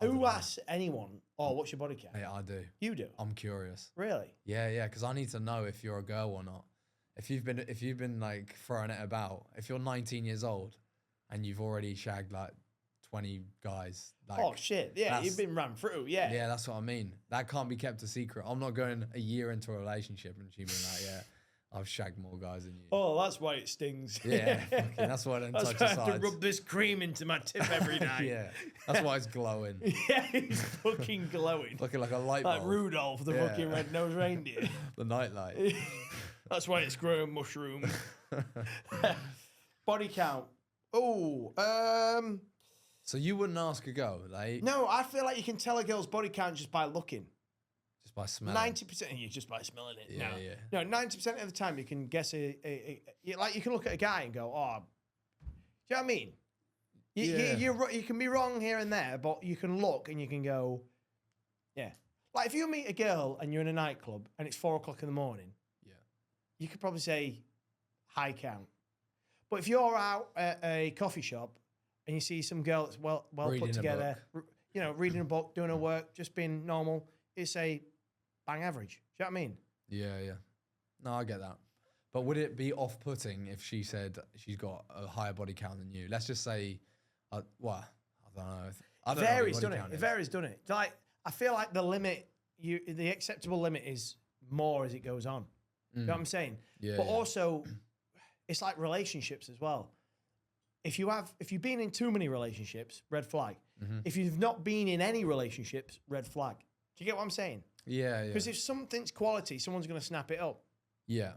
S1: who asks anyone, oh, what's your body count?
S2: Yeah, I do.
S1: You do?
S2: I'm curious.
S1: Really?
S2: Yeah, because I need to know if you're a girl or not. If you've been like throwing it about, if you're 19 years old and you've already shagged like 20 guys. Like,
S1: oh shit! Yeah, you've been run through. Yeah.
S2: Yeah, that's what I mean. That can't be kept a secret. I'm not going a year into a relationship and she being like, yeah, I've shagged more guys than you.
S1: Oh, that's why it stings.
S2: Yeah, fucking, that's why I don't touch the sides.
S1: I have to rub this cream into my tip every night.
S2: Yeah, that's why it's glowing.
S1: Yeah, it's fucking glowing.
S2: Looking like a light bulb.
S1: Like Rudolph, the fucking red-nosed reindeer.
S2: The nightlight.
S1: That's why it's growing mushroom. Body count. Oh,
S2: So you wouldn't ask a girl, like?
S1: No, I feel like you can tell a girl's body count just by looking.
S2: Just by smelling?
S1: 90%, you just by smelling it.
S2: Yeah.
S1: No, 90% of the time you can guess like you can look at a guy and go, oh, do you know what I mean? You can be wrong here and there, but you can look and you can go, yeah. Like if you meet a girl and you're in a nightclub and it's 4 o'clock in the morning, you could probably say high count. But if you're out at a coffee shop and you see some girl that's well
S2: Reading
S1: put
S2: a
S1: together, reading a book, doing her work, just being normal, it's a bang average. Do you know what I mean?
S2: Yeah. No, I get that. But would it be off-putting if she said she's got a higher body count than you? Let's just say, I don't know. I don't know what your body count
S1: It
S2: is.
S1: varies, doesn't it? Like, I feel like the acceptable limit is more as it goes on. You know what I'm saying?
S2: Yeah.
S1: But also, it's like relationships as well. If you've been in too many relationships, red flag. If you've not been in any relationships, red flag. Do you get what I'm saying?
S2: Yeah.
S1: Because if something's quality, someone's going to snap it up.
S2: Yeah.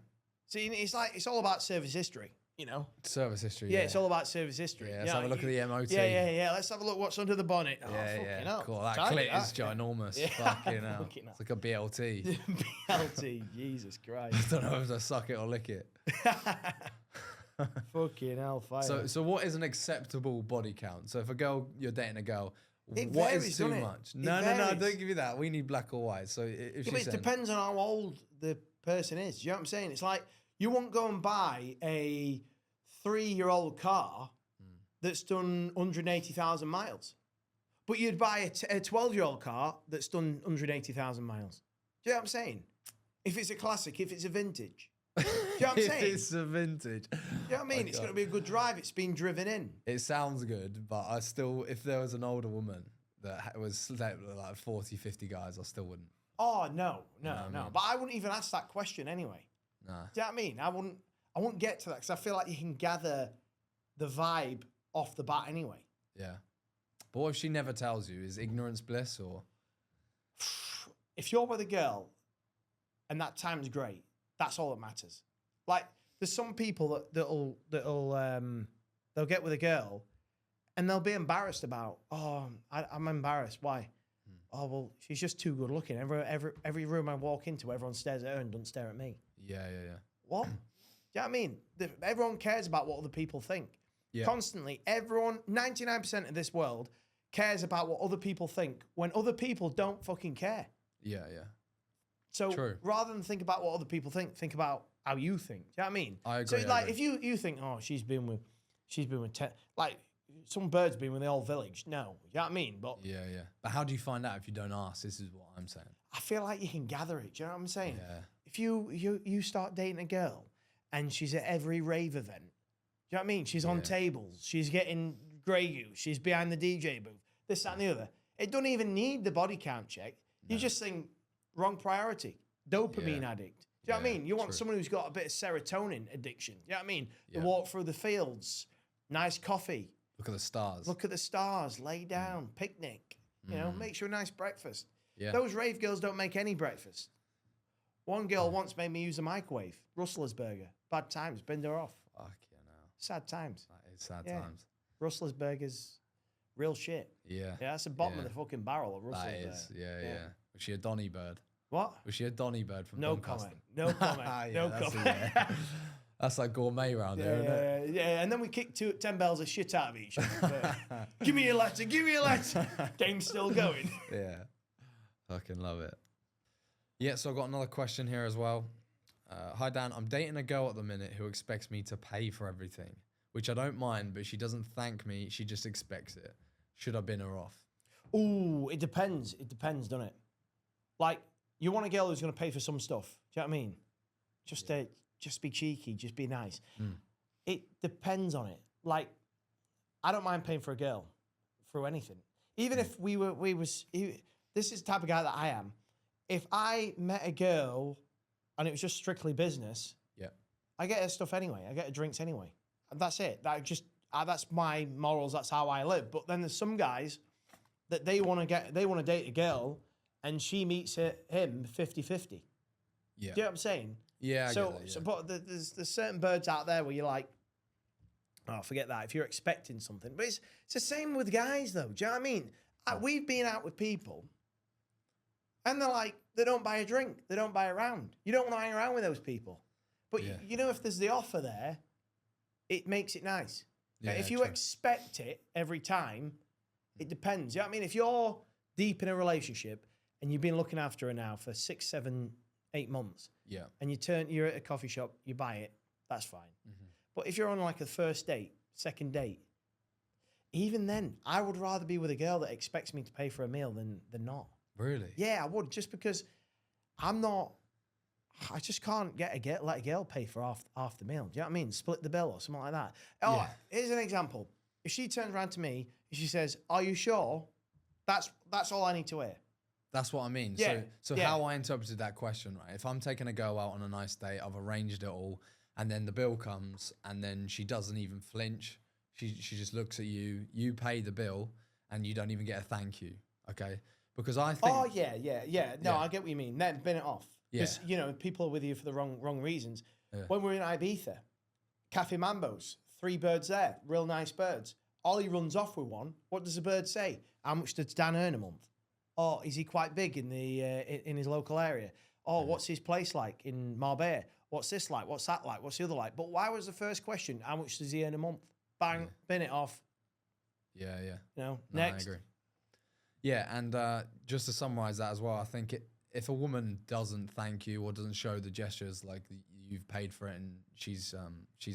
S1: See, it's all about service history,
S2: Service history.
S1: Yeah, it's all about service history.
S2: Yeah, let's have a look at the MOT.
S1: Yeah. Let's have a look what's under the bonnet. Oh, fucking hell.
S2: Cool. That clit is ginormous. Fucking hell. It's like a BLT.
S1: BLT, Jesus Christ.
S2: I don't know if I suck it or lick it.
S1: Fucking hell, fire.
S2: So what is an acceptable body count? So if you're dating a girl,
S1: It
S2: what
S1: varies,
S2: is too
S1: doesn't it?
S2: much?
S1: It
S2: No,
S1: varies.
S2: don't give me that. We need black or white. So if
S1: but it depends on how old the person is. Do you know what I'm saying? It's like you won't go and buy a 3-year-old car that's done 180,000 miles, but you'd buy a 12-year-old car that's done 180,000 miles. Do you know what I'm saying? If it's a classic, if it's a vintage. Do you know what I'm saying?
S2: If it's a vintage.
S1: Do you know what I mean? It's going to be a good drive. It's been driven in.
S2: It sounds good, but if there was an older woman that was slept with like 40, 50 guys, I still wouldn't.
S1: Oh, no.
S2: what I mean?
S1: But I wouldn't even ask that question anyway.
S2: Nah.
S1: Do you know what I mean? I wouldn't get to that because I feel like you can gather the vibe off the bat anyway.
S2: Yeah. But what if she never tells you? Is ignorance bliss or?
S1: If you're with a girl and that time's great, that's all that matters. Like, there's some people that'll they'll get with a girl and they'll be embarrassed about, I'm embarrassed. Why? Oh, well, she's just too good looking. Every room I walk into, everyone stares at her and doesn't stare at me.
S2: Yeah.
S1: What? Do you know what I mean? Everyone cares about what other people think.
S2: Yeah.
S1: Constantly, 99% of this world cares about what other people think when other people don't fucking care.
S2: Yeah.
S1: So
S2: True.
S1: rather than think about what other people think about how you think. Do you know what I mean?
S2: I agree.
S1: So it's like if you think, oh, she's been with like some bird's been with the whole village. No, you know what I mean? But
S2: Yeah. But how do you find out if you don't ask? This is what I'm saying.
S1: I feel like you can gather it. Do you know what I'm saying?
S2: Yeah.
S1: If you start dating a girl and she's at every rave event, do you know what I mean? She's on tables, she's getting Grey Goose, she's behind the DJ booth, this, that, and the other. It doesn't even need the body count check. You just think wrong priority. Dopamine addict. Do you know what I mean? You want someone who's got a bit of serotonin addiction. Do you know what I mean?
S2: Yeah.
S1: The walk through the fields, nice coffee.
S2: Look at the stars.
S1: Look at the stars, lay down, picnic. You know, make sure a nice breakfast.
S2: Yeah.
S1: Those rave girls don't make any breakfast. One girl once made me use a microwave. Rustler's burger. Bad times. Binned her off.
S2: Fuck yeah, no.
S1: Sad times.
S2: That is sad
S1: Yeah.
S2: times.
S1: Rustler's burger's real shit.
S2: Yeah.
S1: Yeah, that's the bottom of the fucking barrel of Rustler's
S2: That
S1: burger.
S2: is. Yeah. Was she a Donny bird?
S1: What?
S2: Was she a Donny bird from
S1: No
S2: Doncaster?
S1: comment. No comment. No
S2: that's
S1: comment.
S2: That's like gourmet round there, isn't it?
S1: Yeah, and then we kicked 10 bells of shit out of each other. Give me your letter, give me your letter. Game's still going.
S2: Yeah. Fucking love it. Yeah, so I've got another question here as well. Hi, Dan. I'm dating a girl at the minute who expects me to pay for everything, which I don't mind, but she doesn't thank me. She just expects it. Should I bin her off?
S1: Ooh, it depends. It depends, doesn't it? Like, you want a girl who's going to pay for some stuff. Do you know what I mean? Just be cheeky, just be nice. It depends on it. Like, I don't mind paying for a girl through anything. Even if this is the type of guy that I am. If I met a girl and it was just strictly business, I get her stuff anyway. I get her drinks anyway. And that's it. That's my morals. That's how I live. But then there's some guys that they want to date a girl and she meets him 50-50.
S2: Yeah.
S1: Do you know what I'm saying?
S2: Yeah, I get that,
S1: but there's certain birds out there where you're like, oh, forget that. If you're expecting something. But it's the same with guys, though. Do you know what I mean? We've been out with people and they're like, they don't buy a drink. They don't buy a round. You don't want to hang around with those people. But you know, if there's the offer there, it makes it nice.
S2: Yeah,
S1: if you
S2: true.
S1: expect it every time, it depends. You know what I mean? If you're deep in a relationship and you've been looking after her now for 6, 7, 8 months, and you're at a coffee shop, you buy it, that's fine. But if you're on like a first date, second date, even then, I would rather be with a girl that expects me to pay for a meal than not.
S2: Really?
S1: Yeah, I would, just because I just can't let a girl pay for half the meal. Do you know what I mean? Split the bill or something like that. Oh, yeah. Here's an example. If she turns around to me and she says, "Are you sure?" That's all I need to hear.
S2: That's what I mean.
S1: Yeah.
S2: So how I interpreted that question, right? If I'm taking a girl out on a nice date, I've arranged it all, and then the bill comes, and then she doesn't even flinch. She just looks at you. You pay the bill, and you don't even get a thank you. Okay? Because I think.
S1: Oh yeah. No, I get what you mean. Then bin it off. Because people are with you for the wrong reasons. Yeah. When we're in Ibiza, Cafe Mambo's, 3 birds there, real nice birds. Ollie runs off with one. What does the bird say? How much does Dan earn a month? Oh, is he quite big in in his local area? Oh, what's his place like in Marbella? What's this like? What's that like? What's the other like? But why was the first question, how much does he earn a month? Bang, bin it off.
S2: Yeah.
S1: Next.
S2: I agree. Yeah, and just to summarize that as well, I think if a woman doesn't thank you or doesn't show the gestures like you've paid for it and she's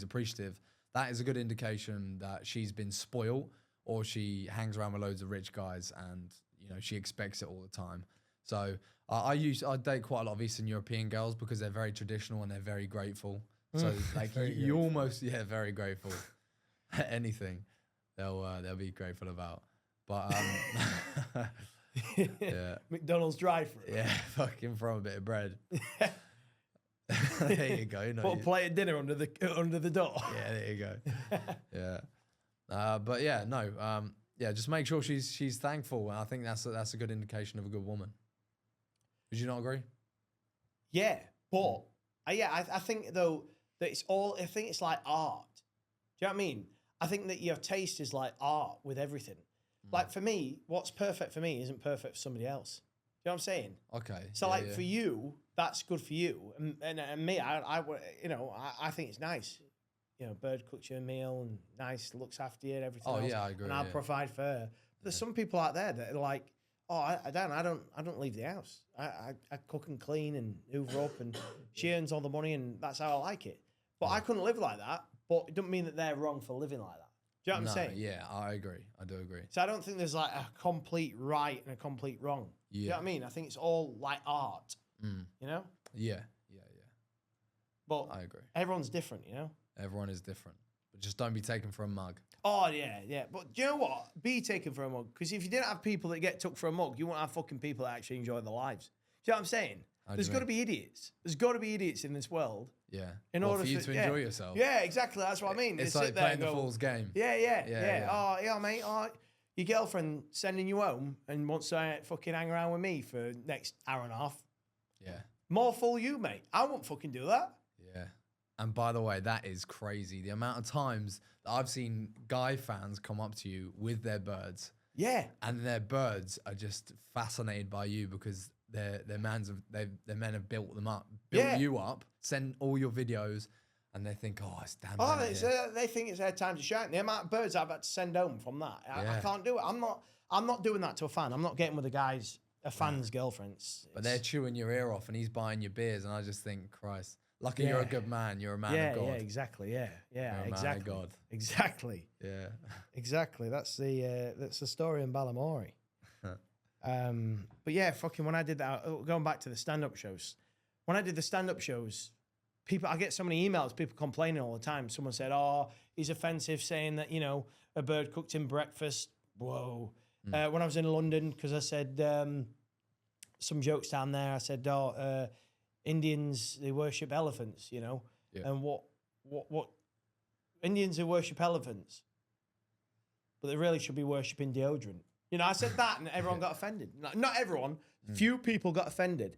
S2: appreciative, that is a good indication that she's been spoiled or she hangs around with loads of rich guys and she expects it all the time. So I date quite a lot of Eastern European girls because they're very traditional and they're very grateful. So like you almost very grateful. Anything they'll be grateful about. But yeah,
S1: McDonald's drive-thru.
S2: Yeah, fucking throw a bit of bread. There you go.
S1: Put a plate of dinner under the door.
S2: Yeah, there you go. Yeah, but yeah, no. Yeah, just make sure she's thankful. And I think that's a good indication of a good woman. Would you not agree?
S1: Yeah, but I think though that it's all. I think it's like art. Do you know what I mean? I think that your taste is like art with everything. Like for me, what's perfect for me isn't perfect for somebody else. You know what I'm saying?
S2: Okay.
S1: So for you, that's good for you, and me, I think it's nice. Bird cooks you a meal and nice, looks after you and everything.
S2: Oh
S1: else,
S2: yeah, I agree.
S1: And I'll provide for her. There's some people out there that are like, oh, I don't leave the house. I cook and clean and hoover up, and she earns all the money, and that's how I like it. But I couldn't live like that. But it doesn't mean that they're wrong for living like that. Do you know what I'm saying?
S2: Yeah, I agree. I do agree.
S1: So I don't think there's like a complete right and a complete wrong. Yeah. You know what I mean? I think it's all like art. You know?
S2: Yeah.
S1: But
S2: I agree.
S1: Everyone's different,
S2: Everyone is different. But just don't be taken for a mug.
S1: Oh, yeah. But do you know what? Be taken for a mug. Because if you didn't have people that get took for a mug, you won't have fucking people that actually enjoy their lives. Do you know what I'm saying? There's got to be idiots. There's got to be idiots in this world.
S2: Yeah.
S1: In order
S2: for you to enjoy yourself.
S1: Yeah, exactly. That's what I mean.
S2: It's like playing the fool's game.
S1: Yeah. Oh, yeah, mate. Oh, your girlfriend sending you home and wants to fucking hang around with me for next hour and a half.
S2: Yeah.
S1: More fool you, mate. I won't fucking do that.
S2: Yeah. And by the way, that is crazy. The amount of times that I've seen guy fans come up to you with their birds.
S1: Yeah.
S2: And their birds are just fascinated by you because their men have built them up, you up, send all your videos, and they think, oh, it's Dan.
S1: Oh, they think it's their time to shine. The amount of birds I've had to send home from that, I can't do it. I'm not doing that to a fan. I'm not getting with a fan's girlfriends.
S2: But they're chewing your ear off, and he's buying you beers, and I just think, Christ, lucky you're a good man. You're a man of God.
S1: Yeah, exactly. Yeah, exactly.
S2: Man of God.
S1: Exactly.
S2: Yeah.
S1: Exactly. That's the story in Balamory. But yeah, fucking when I did that, going back to the stand-up shows, when I did the stand-up shows, I get so many emails, people complaining all the time. Someone said, oh, he's offensive saying that, a bird cooked him breakfast. Whoa. When I was in London, because I said some jokes down there, I said, Indians, they worship elephants, Yeah. And what Indians who worship elephants, but they really should be worshipping deodorant. I said that and everyone got offended. Not everyone. Few people got offended,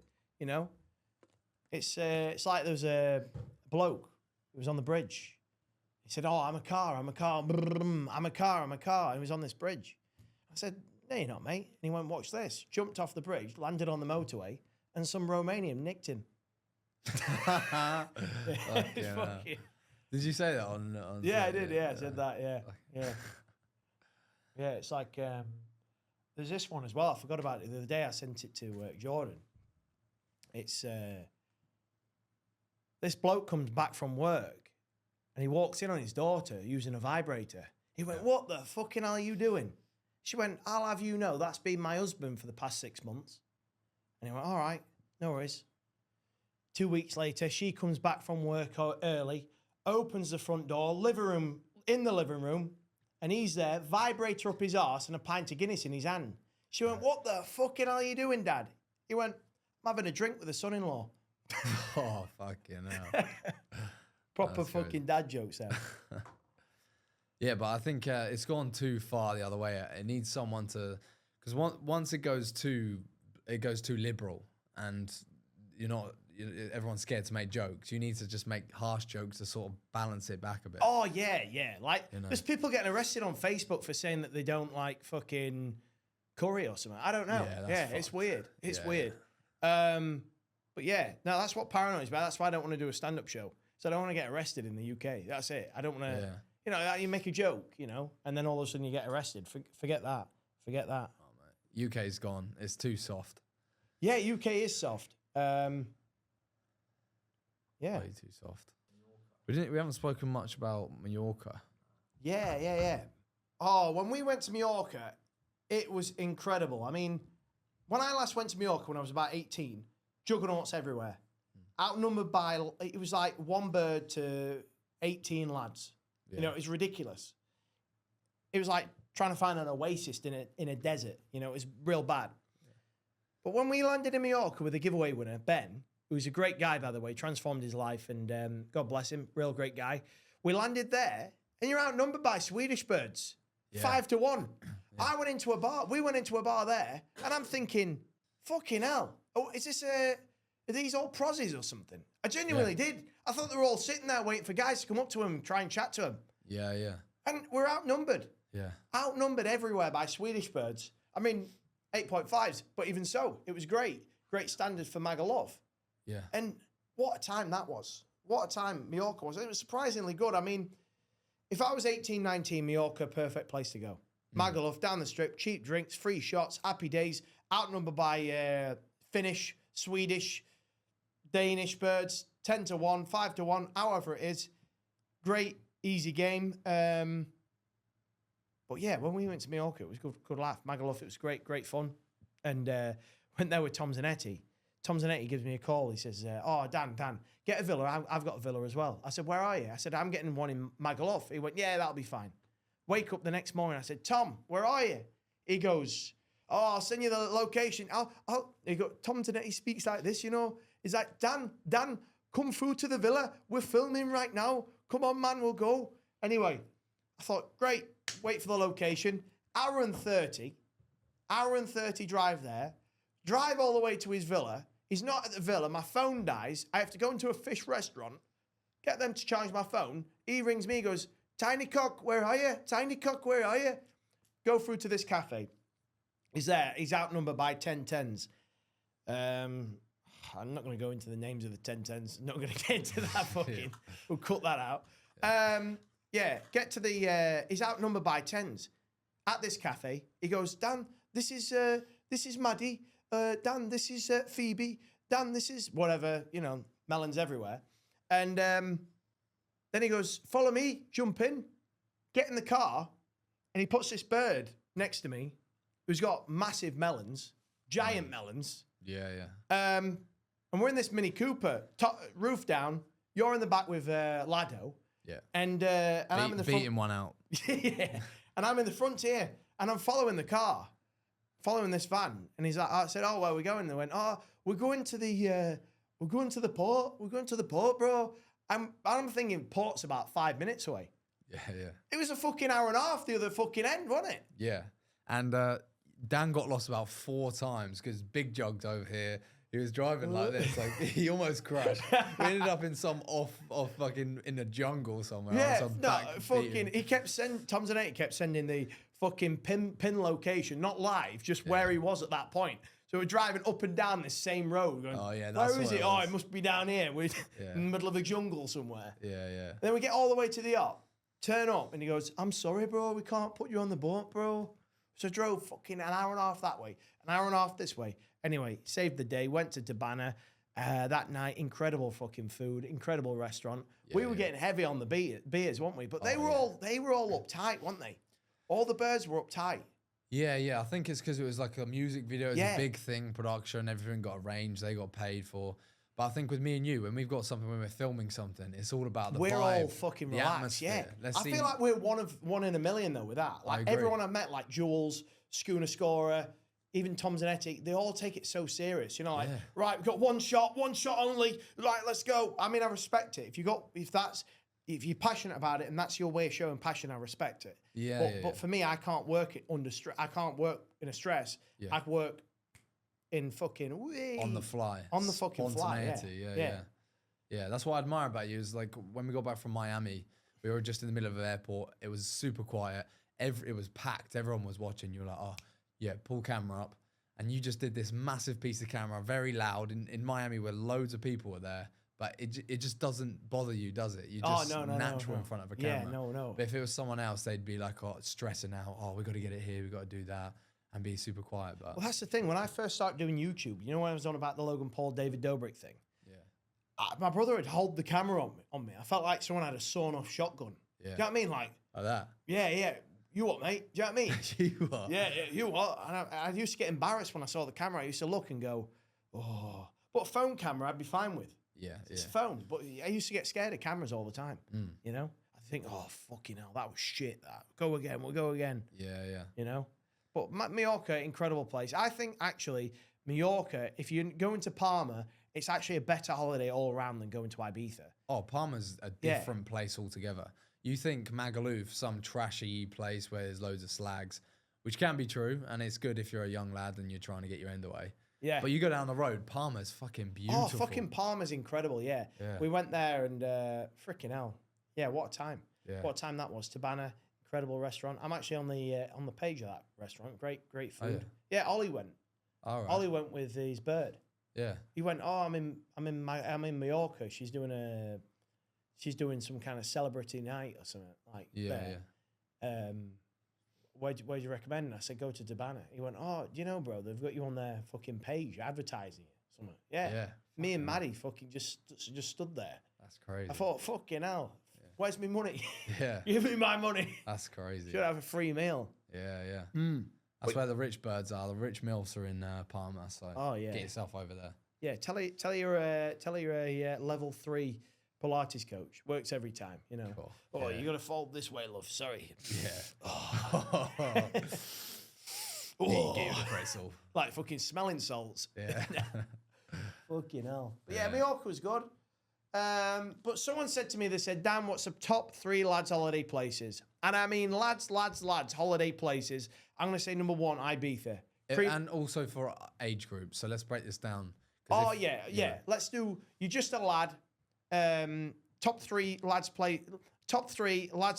S1: It's like there was a bloke who was on the bridge. He said, oh, I'm a car. I'm a car. And he was on this bridge. I said, no, you're not, mate. And he went, watch this. Jumped off the bridge, landed on the motorway, and some Romanian nicked him.
S2: Did you say that on
S1: yeah, I did. Yeah, I said that. Yeah. Yeah, it's like... there's this one as well. I forgot about it the other day. I sent it to Jordan. It's this bloke comes back from work And he walks in on his daughter using a vibrator. He went, what the fucking hell are you doing? She went, I'll have you know, that's been my husband for the past 6 months. And he went, all right, no worries. 2 weeks later, she comes back from work early, opens the front door, in the living room, and he's there, vibrator up his arse and a pint of Guinness in his hand. She went, what the fucking hell are you doing, Dad? He went, I'm having a drink with the son-in-law.
S2: Oh, fucking hell.
S1: Proper fucking dad jokes there.
S2: Yeah, but I think it's gone too far the other way. It needs someone to, because once it goes too liberal, and everyone's scared to make jokes. You need to just make harsh jokes to sort of balance it back a bit.
S1: Oh yeah. Like there's people getting arrested on Facebook for saying that they don't like fucking curry or something. I don't know. Yeah, it's weird. It's weird. But yeah, no, that's what paranoia is about. That's why I don't want to do a stand-up show. So I don't want to get arrested in the UK. That's it. I don't want to. Yeah. You make a joke, and then all of a sudden you get arrested. Forget that. Forget that.
S2: Oh, mate. UK's gone. It's too soft.
S1: Yeah, UK is soft. Yeah.
S2: Way too soft. We haven't spoken much about Mallorca.
S1: Yeah. Oh, when we went to Mallorca, it was incredible. I mean, when I last went to Mallorca when I was about 18, juggernauts everywhere. Outnumbered by, it was like one bird to 18 lads. Yeah. It was ridiculous. It was like trying to find an oasis in a desert. It was real bad. Yeah. But when we landed in Mallorca with the giveaway winner, Ben, who's a great guy, by the way, transformed his life, and God bless him, real great guy. We landed there, and you're outnumbered by Swedish birds, 5-1. Yeah. I went into a bar. We went into a bar there, and I'm thinking, fucking hell. Oh, is this are these all prozzies or something? I genuinely did. I thought they were all sitting there waiting for guys to come up to them and try and chat to them.
S2: Yeah.
S1: And we're outnumbered.
S2: Yeah.
S1: Outnumbered everywhere by Swedish birds. I mean, 8.5s, but even so, it was great. Great standard for Magaluf.
S2: Yeah.
S1: And what a time that was. What a time Mallorca was. It was surprisingly good. I mean, if I was 18, 19, Mallorca, perfect place to go. Magaluf, down the strip, cheap drinks, free shots, happy days, outnumbered by Finnish, Swedish, Danish birds, 10-1, 5-1, however it is. Great, easy game. But yeah, when we went to Mallorca, it was good laugh. Magaluf, it was great fun. And went there with Tom Zanetti. Tom Zanetti gives me a call. He says, oh, Dan, get a villa. I've got a villa as well. I said, where are you? I said, I'm getting one in Magaluf. He went, yeah, that'll be fine. Wake up the next morning. I said, Tom, where are you? He goes, oh, I'll send you the location. He goes, Tom Zanetti speaks like this, He's like, Dan, come through to the villa. We're filming right now. Come on, man, we'll go. Anyway, I thought, great. Wait for the location. Hour and 30 drive there. Drive all the way to his villa. He's not at the villa. My phone dies. I have to go into a fish restaurant, get them to charge my phone. He rings me, goes, Tiny Cock, where are you? Tiny Cock, where are you? Go through to this cafe. He's there. He's outnumbered by 10's. I'm not going to go into the names of the 10's. Not going to get into that fucking. We'll cut that out. Get to the. He's outnumbered by 10's. At this cafe, he goes, Dan, this is Maddie. Dan, this is Phoebe. Dan, this is whatever. Melons everywhere. And then he goes, follow me, jump in, get in the car, and he puts this bird next to me, who's got massive melons, giant melons.
S2: Yeah.
S1: And we're in this Mini Cooper, roof down. You're in the back with Lado.
S2: Yeah.
S1: And I'm in the front.
S2: Beating one out.
S1: Yeah. And I'm in the front here, and I'm following the car, following this van. And he's like, I said, oh, where are we going? They went, oh, we're going to the port. We're going to the port, bro. I'm thinking port's about 5 minutes away.
S2: Yeah.
S1: It was a fucking hour and a half the other fucking end, wasn't it?
S2: Yeah. And Dan got lost about 4 times because Big Jug's over here. He was driving like this, like he almost crashed. We ended up in some off fucking in the jungle somewhere.
S1: Yeah, he kept Tom Zanetti kept sending the fucking pin location, not live, just where he was at that point. So we're driving up and down this same road. Going,
S2: oh yeah, that's
S1: where is it? Oh, it must be down here. We're in the middle of a jungle somewhere.
S2: Yeah.
S1: Then we get all the way to the yacht, turn up, and he goes, "I'm sorry, bro, we can't put you on the boat, bro." So I drove fucking an hour and a half that way, an hour and a half this way. Anyway, saved the day, went to Tabana, That night, incredible fucking food, incredible restaurant. We were getting heavy on the beers, weren't we? But they were all uptight, weren't they? All the birds were uptight.
S2: Yeah. I think it's because it was like a music video. It was a big thing, production, everything got arranged, they got paid for. But I think with me and you, when we've got something, when we're filming something, it's all about the vibe.
S1: We're all fucking relaxed, yeah. I feel like we're one in a million though with that. Like everyone I've met, like Jules, Schooner Scorer, even 10's and Etty, they all take it so serious. You know, like, right, we've got one shot only. Right, let's go. I mean, I respect it. If you're passionate about it and that's your way of showing passion, I respect it. But for me, I can't work it under stress. I can't work in a stress. I work in fucking
S2: on the fly.
S1: On the fucking fly.
S2: Yeah. That's what I admire about you is like when we got back from Miami, we were just in the middle of an airport. It was super quiet. It was packed. Everyone was watching. You were like, oh, yeah, pull camera up. And you just did this massive piece of camera, very loud in Miami where loads of people were there. But it just doesn't bother you, does it? You're just natural in front of a camera.
S1: Yeah, no.
S2: But if it was someone else, they'd be like, oh, it's stressing out. Oh, we got to get it here. We got to do that. And be super quiet. But
S1: well, that's the thing. When I first started doing YouTube, you know when I was on about the Logan Paul, David Dobrik thing? Yeah. My brother would hold the camera on me. I felt like someone had a sawn-off shotgun. Yeah. Do you know what I mean? Like
S2: that?
S1: Yeah. You what, mate? Do you know what I mean?
S2: You what?
S1: Yeah, you what? And I used to get embarrassed when I saw the camera. I used to look and go, oh. But a phone camera I'd be fine with.
S2: Yeah.
S1: It's a phone. But I used to get scared of cameras all the time. You know? I think, oh, fucking hell, that was shit, that. We'll go again.
S2: Yeah.
S1: You know? But Mallorca, incredible place. I think, actually, Mallorca, if you're going to Palma, it's actually a better holiday all around than going to Ibiza.
S2: Oh, Palma's a different place altogether. You think Magaluf, some trashy place where there's loads of slags, which can be true, and it's good if you're a young lad and you're trying to get your end away. Yeah. But you go down the road, Palma's fucking beautiful.
S1: Oh, fucking Palma's incredible, yeah. We went there and freaking hell. Yeah, what a time. Yeah. What a time that was. Tabana, incredible restaurant. I'm actually on the page of that restaurant. Great food. Oh, yeah, Ollie went. All right. Ollie went with his bird. Yeah. He went, oh, I'm in Mallorca. She's doing some kind of celebrity night or something like that. Where'd you recommend? And I said, go to Tabana. He went, oh, do you know, bro, they've got you on their fucking page advertising it. Something. Yeah. Me and Maddie fucking just stood there.
S2: That's crazy.
S1: I thought, fucking hell. Where's my money? Yeah. Give me my money.
S2: That's crazy.
S1: Should have a free meal.
S2: Yeah. That's where the rich birds are. The rich MILFs are in Palma. So get yourself over there.
S1: Yeah. Tell you're a level 3 Pilates coach. Works every time, you know. Cool. Oh, you got to fold this way, love. Sorry.
S2: Yeah.
S1: Get
S2: you the pretzel.
S1: Like fucking smelling salts.
S2: Yeah.
S1: Fucking hell. But yeah, Mallorca was good. But someone said to me, they said, Dan, what's the top 3 lads holiday places? And I mean, lads, holiday places. I'm going to say number 1, Ibiza.
S2: And also for age groups. So let's break this down.
S1: Oh, yeah. Let's do, you're just a lad. Top 3 lads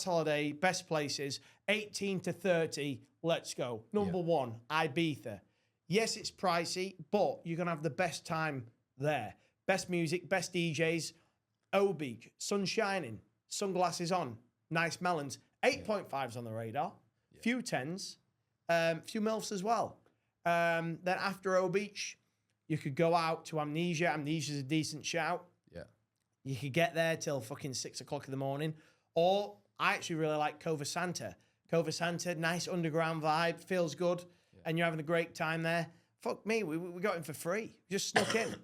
S1: holiday, best places, 18 to 30. Let's go. Number 1, Ibiza. Yes, it's pricey, but you're going to have the best time there. Best music, best DJs, O-Beach, sun shining, sunglasses on, nice melons, 8.5s on the radar, few 10's, few MILFs as well. Then after O-Beach, you could go out to Amnesia. Amnesia's a decent shout. Yeah. You could get there till fucking 6 o'clock in the morning. Or I actually really like Cova Santa. Cova Santa, nice underground vibe, feels good, and you're having a great time there. Fuck me, we got in for free. Just snuck in.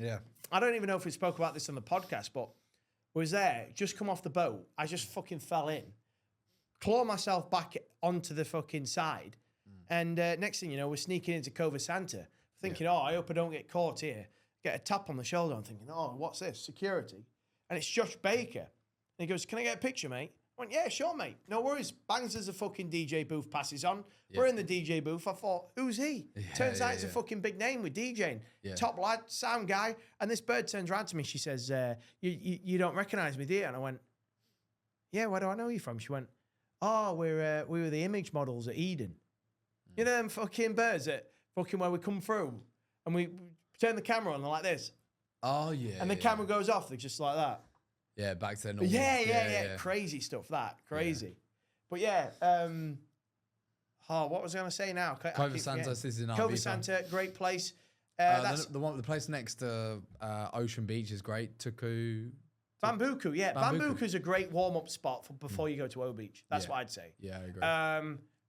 S2: Yeah.
S1: I don't even know if we spoke about this on the podcast, but I was there, just come off the boat. I just fucking fell in, claw myself back onto the fucking side. And next thing you know, we're sneaking into Cova Santa, thinking, oh, I hope I don't get caught here. Get a tap on the shoulder. I'm thinking, oh, what's this? Security. And it's Josh Baker. And he goes, can I get a picture, mate? I went, yeah, sure, mate. No worries. Bangs as a fucking DJ booth passes on. Yeah. We're in the DJ booth. I thought, who's he? Turns out it's a fucking big name with DJing. Yeah. Top lad, sound guy. And this bird turns around to me. She says, you don't recognise me, do you? And I went, yeah, where do I know you from? She went, oh, we were the image models at Eden. You know them fucking birds that fucking where we come through and we turn the camera on, they're like this.
S2: Oh, yeah.
S1: And the camera goes off, they're just like that.
S2: Yeah, back to normal.
S1: Yeah. Crazy stuff, that. Crazy. Yeah. But yeah, what was I going to say now?
S2: Cova Santa, this is in
S1: Cova Santa, great place. That's
S2: the place next to Ocean Beach is great.
S1: Bambuku, yeah. Bambuku's a great warm-up spot for before you go to O Beach. That's what I'd say.
S2: Yeah, I agree.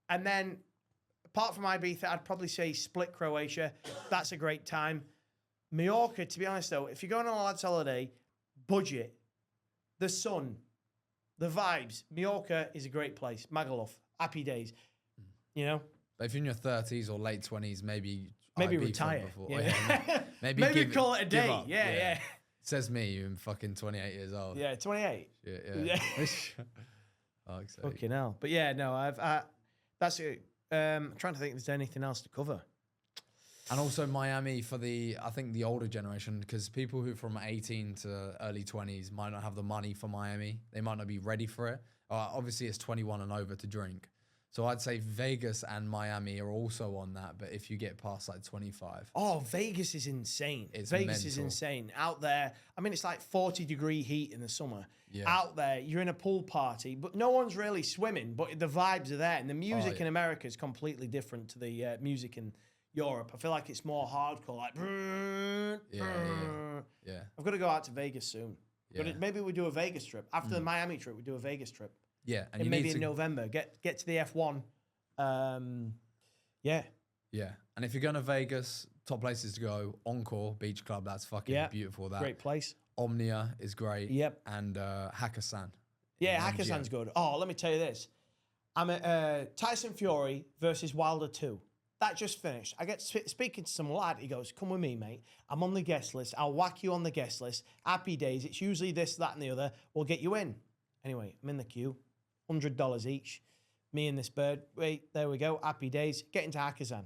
S1: And then, apart from Ibiza, I'd probably say Split, Croatia. That's a great time. Mallorca, to be honest, though, if you're going on a lad's holiday, budget, the sun, the vibes. Mallorca is a great place. Magaluf, happy days. You know?
S2: But if you're in your 30s or late 20s, maybe
S1: retire.
S2: Yeah.
S1: maybe call it a day. Yeah.
S2: Says me, you're fucking 28 years old.
S1: Yeah, 28.
S2: Yeah.
S1: Fucking hell. But yeah, no, that's it. I'm trying to think if there's anything else to cover.
S2: And also Miami for I think the older generation, because people who from 18 to early 20s might not have the money for Miami. They might not be ready for it. Obviously, it's 21 and over to drink. So I'd say Vegas and Miami are also on that. But if you get past like 25.
S1: Oh, Vegas is insane. Vegas is insane. Out there, I mean, it's like 40-degree heat in the summer. Yeah. Out there, you're in a pool party, but no one's really swimming, but the vibes are there. And the music in America is completely different to the music in Europe. I feel like it's more hardcore, like
S2: yeah.
S1: I've got to go out to Vegas soon. Yeah. But maybe we do a Vegas trip. After the Miami trip, we do a Vegas trip.
S2: Yeah,
S1: and maybe in November, get to the F1. Yeah.
S2: And if you're going to Vegas, top places to go: Encore Beach Club, that's fucking beautiful. That
S1: great place.
S2: Omnia is great.
S1: Yep.
S2: And Hakkasan.
S1: Yeah, Hakkasan's good. Oh, let me tell you this: I'm at Tyson Fury versus Wilder 2. That just finished. I get speaking to some lad. He goes, "Come with me, mate. I'm on the guest list. I'll whack you on the guest list. Happy days. It's usually this, that, and the other. We'll get you in." Anyway, I'm in the queue. $100 each. Me and this bird. Wait, there we go. Happy days. Get into Hakkasan.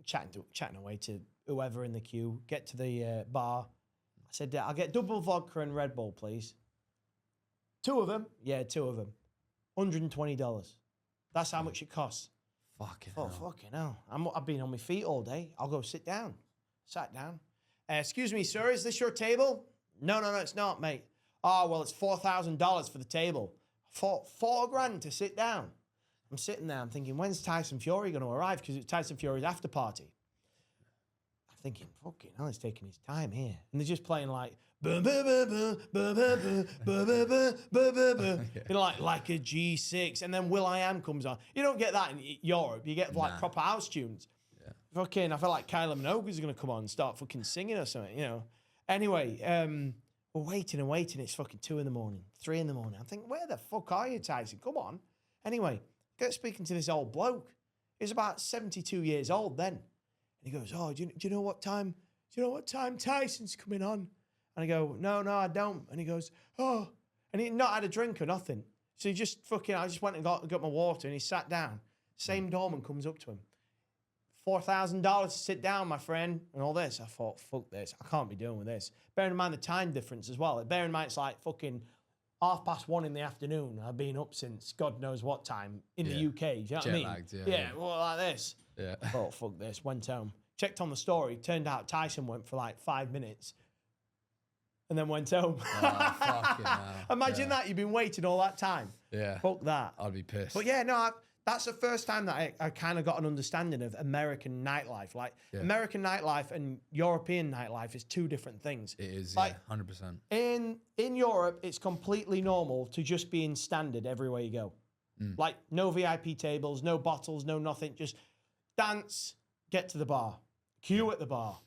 S1: Chatting away to whoever in the queue. Get to the bar. I said, I'll get double vodka and Red Bull, please. 2 of them? Yeah, 2 of them. $120. That's how much it costs.
S2: Fucking
S1: hell. I've been on my feet all day. I'll go sit down. Sat down. Excuse me, sir, is this your table? No, it's not, mate. Oh, well, it's $4,000 for the table. $4,000 to sit down. I'm sitting there, I'm thinking, when's Tyson Fury going to arrive? Because it's Tyson Fury's after party. I'm thinking, fucking hell, he's taking his time here. And they're just playing like, you know, like a G6. And then Will.i.am comes on. You don't get that in Europe. You get like proper house tunes. Yeah. Fucking, I feel like Kylie Minogue is going to come on and start fucking singing or something, you know. Anyway, we're waiting and waiting. It's fucking 2 in the morning, 3 in the morning. I'm thinking, where the fuck are you, Tyson? Come on. Anyway, get speaking to this old bloke. He's about 72 years old then. And he goes, oh, do you know what time? Do you know what time Tyson's coming on? And I go, no, I don't. And he goes, oh. And he'd not had a drink or nothing. So he just I just went and got my water and he sat down. Same doorman comes up to him. $4,000 to sit down, my friend, and all this. I thought, fuck this. I can't be dealing with this. Bearing in mind the time difference as well. Bearing in mind it's like fucking 1:30 in the afternoon. I've been up since God knows what time in the UK. Do you know what I mean?
S2: Lagged,
S1: well, like this.
S2: Yeah.
S1: I thought, fuck this. Went home. Checked on the story. Turned out Tyson went for like 5 minutes. And then went home.
S2: Oh, fucking hell.
S1: Imagine that. You've been waiting all that time.
S2: Yeah.
S1: Fuck that.
S2: I'd be pissed.
S1: But yeah, no, that's the first time that I kind of got an understanding of American nightlife. Like, American nightlife and European nightlife is 2 different things.
S2: It is,
S1: like,
S2: 100%.
S1: In Europe, it's completely normal to just be in standard everywhere you go. Like, no VIP tables, no bottles, no nothing. Just dance, get to the bar. Queue at the bar.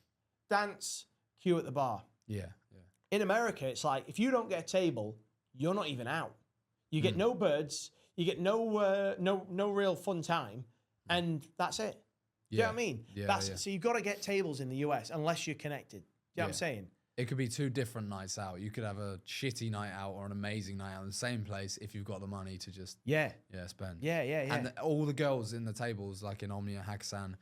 S1: Dance, queue at the bar.
S2: Yeah.
S1: In America, it's like, if you don't get a table, you're not even out. You get no birds, you get no real fun time, and that's it. Do you know what I mean?
S2: Yeah,
S1: So you've got to get tables in the US unless you're connected. Do you know what I'm saying?
S2: It could be 2 different nights out. You could have a shitty night out or an amazing night out in the same place if you've got the money to just spend.
S1: Yeah.
S2: And all the girls in the tables, like in Omnia, Hakkasan,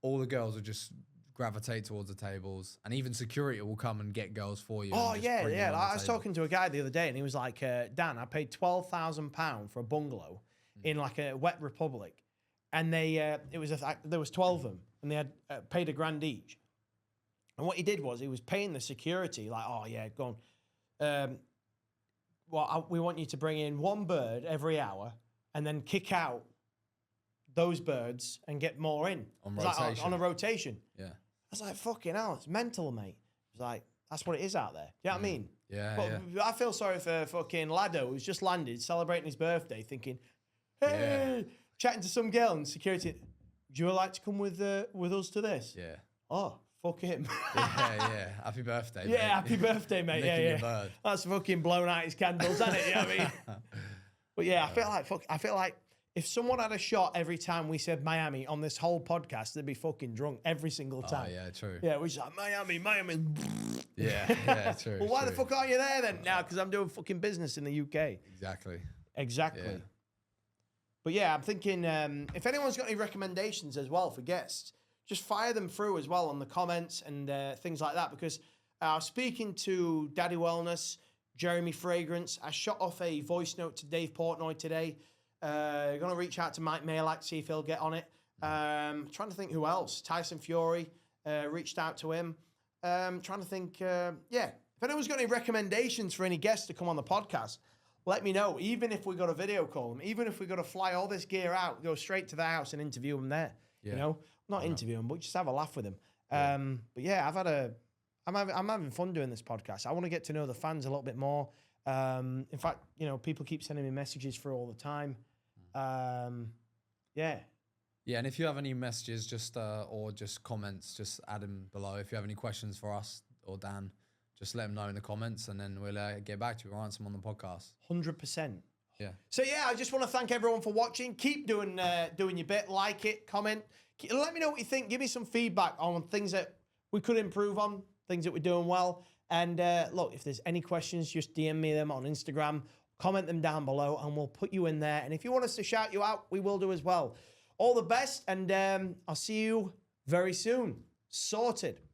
S2: all the girls will just gravitate towards the tables, and even security will come and get girls for you.
S1: Oh yeah. I was talking to a guy the other day, and he was like, Dan, I paid £12,000 for a bungalow in like a wet republic, and there was 12 of them, and they had paid $1,000 each. And what he did was he was paying the security, like, oh yeah, go on. We want you to bring in 1 bird every hour, and then kick out those birds and get more in.
S2: On rotation.
S1: On a rotation.
S2: Yeah.
S1: was like, fucking hell, it's mental, mate. He's like, that's what it is out there. You know what I mean?
S2: Yeah,
S1: but I feel sorry for fucking Lado, who's just landed, celebrating his birthday, thinking, hey, chatting to some girl in security. Do you like to come with us to this?
S2: Yeah.
S1: Oh, fuck him.
S2: yeah. Happy birthday, mate.
S1: Yeah, happy birthday, mate.
S2: Nicking your bird.
S1: That's fucking blown out his candles, isn't it? You know what I mean? But yeah, I feel like if someone had a shot every time we said Miami on this whole podcast, they'd be fucking drunk every single time.
S2: Oh, yeah, true.
S1: Yeah, we're just like, Miami.
S2: Yeah, true.
S1: Well, why the fuck aren't you there then? Now, because I'm doing fucking business in the UK.
S2: Exactly.
S1: Yeah. But yeah, I'm thinking if anyone's got any recommendations as well for guests, just fire them through as well on the comments and things like that. Because I was speaking to Daddy Wellness, Jeremy Fragrance. I shot off a voice note to Dave Portnoy today. Going to reach out to Mike Malak, see if he'll get on it. Trying to think who else. Tyson Fury, reached out to him. Trying to think, if anyone's got any recommendations for any guests to come on the podcast, let me know. Even if we got a video call them, even if we got to fly all this gear out, go straight to their house and interview them there. Yeah. You know, not interview them, but just have a laugh with them. But yeah, I'm having fun doing this podcast. I want to get to know the fans a little bit more. In fact, you know, people keep sending me messages through all the time. Yeah,
S2: and if you have any messages, just or just comments, just add them below. If you have any questions for us or Dan, just let them know in the comments, and then we'll get back to you. We'll answer them on the podcast.
S1: 100%.
S2: Yeah.
S1: So yeah, I just want to thank everyone for watching. Keep doing your bit. Like it, comment. Let me know what you think. Give me some feedback on things that we could improve on, things that we're doing well. And look, if there's any questions, just DM me them on Instagram. Comment them down below, and we'll put you in there. And if you want us to shout you out, we will do as well. All the best, and I'll see you very soon. Sorted.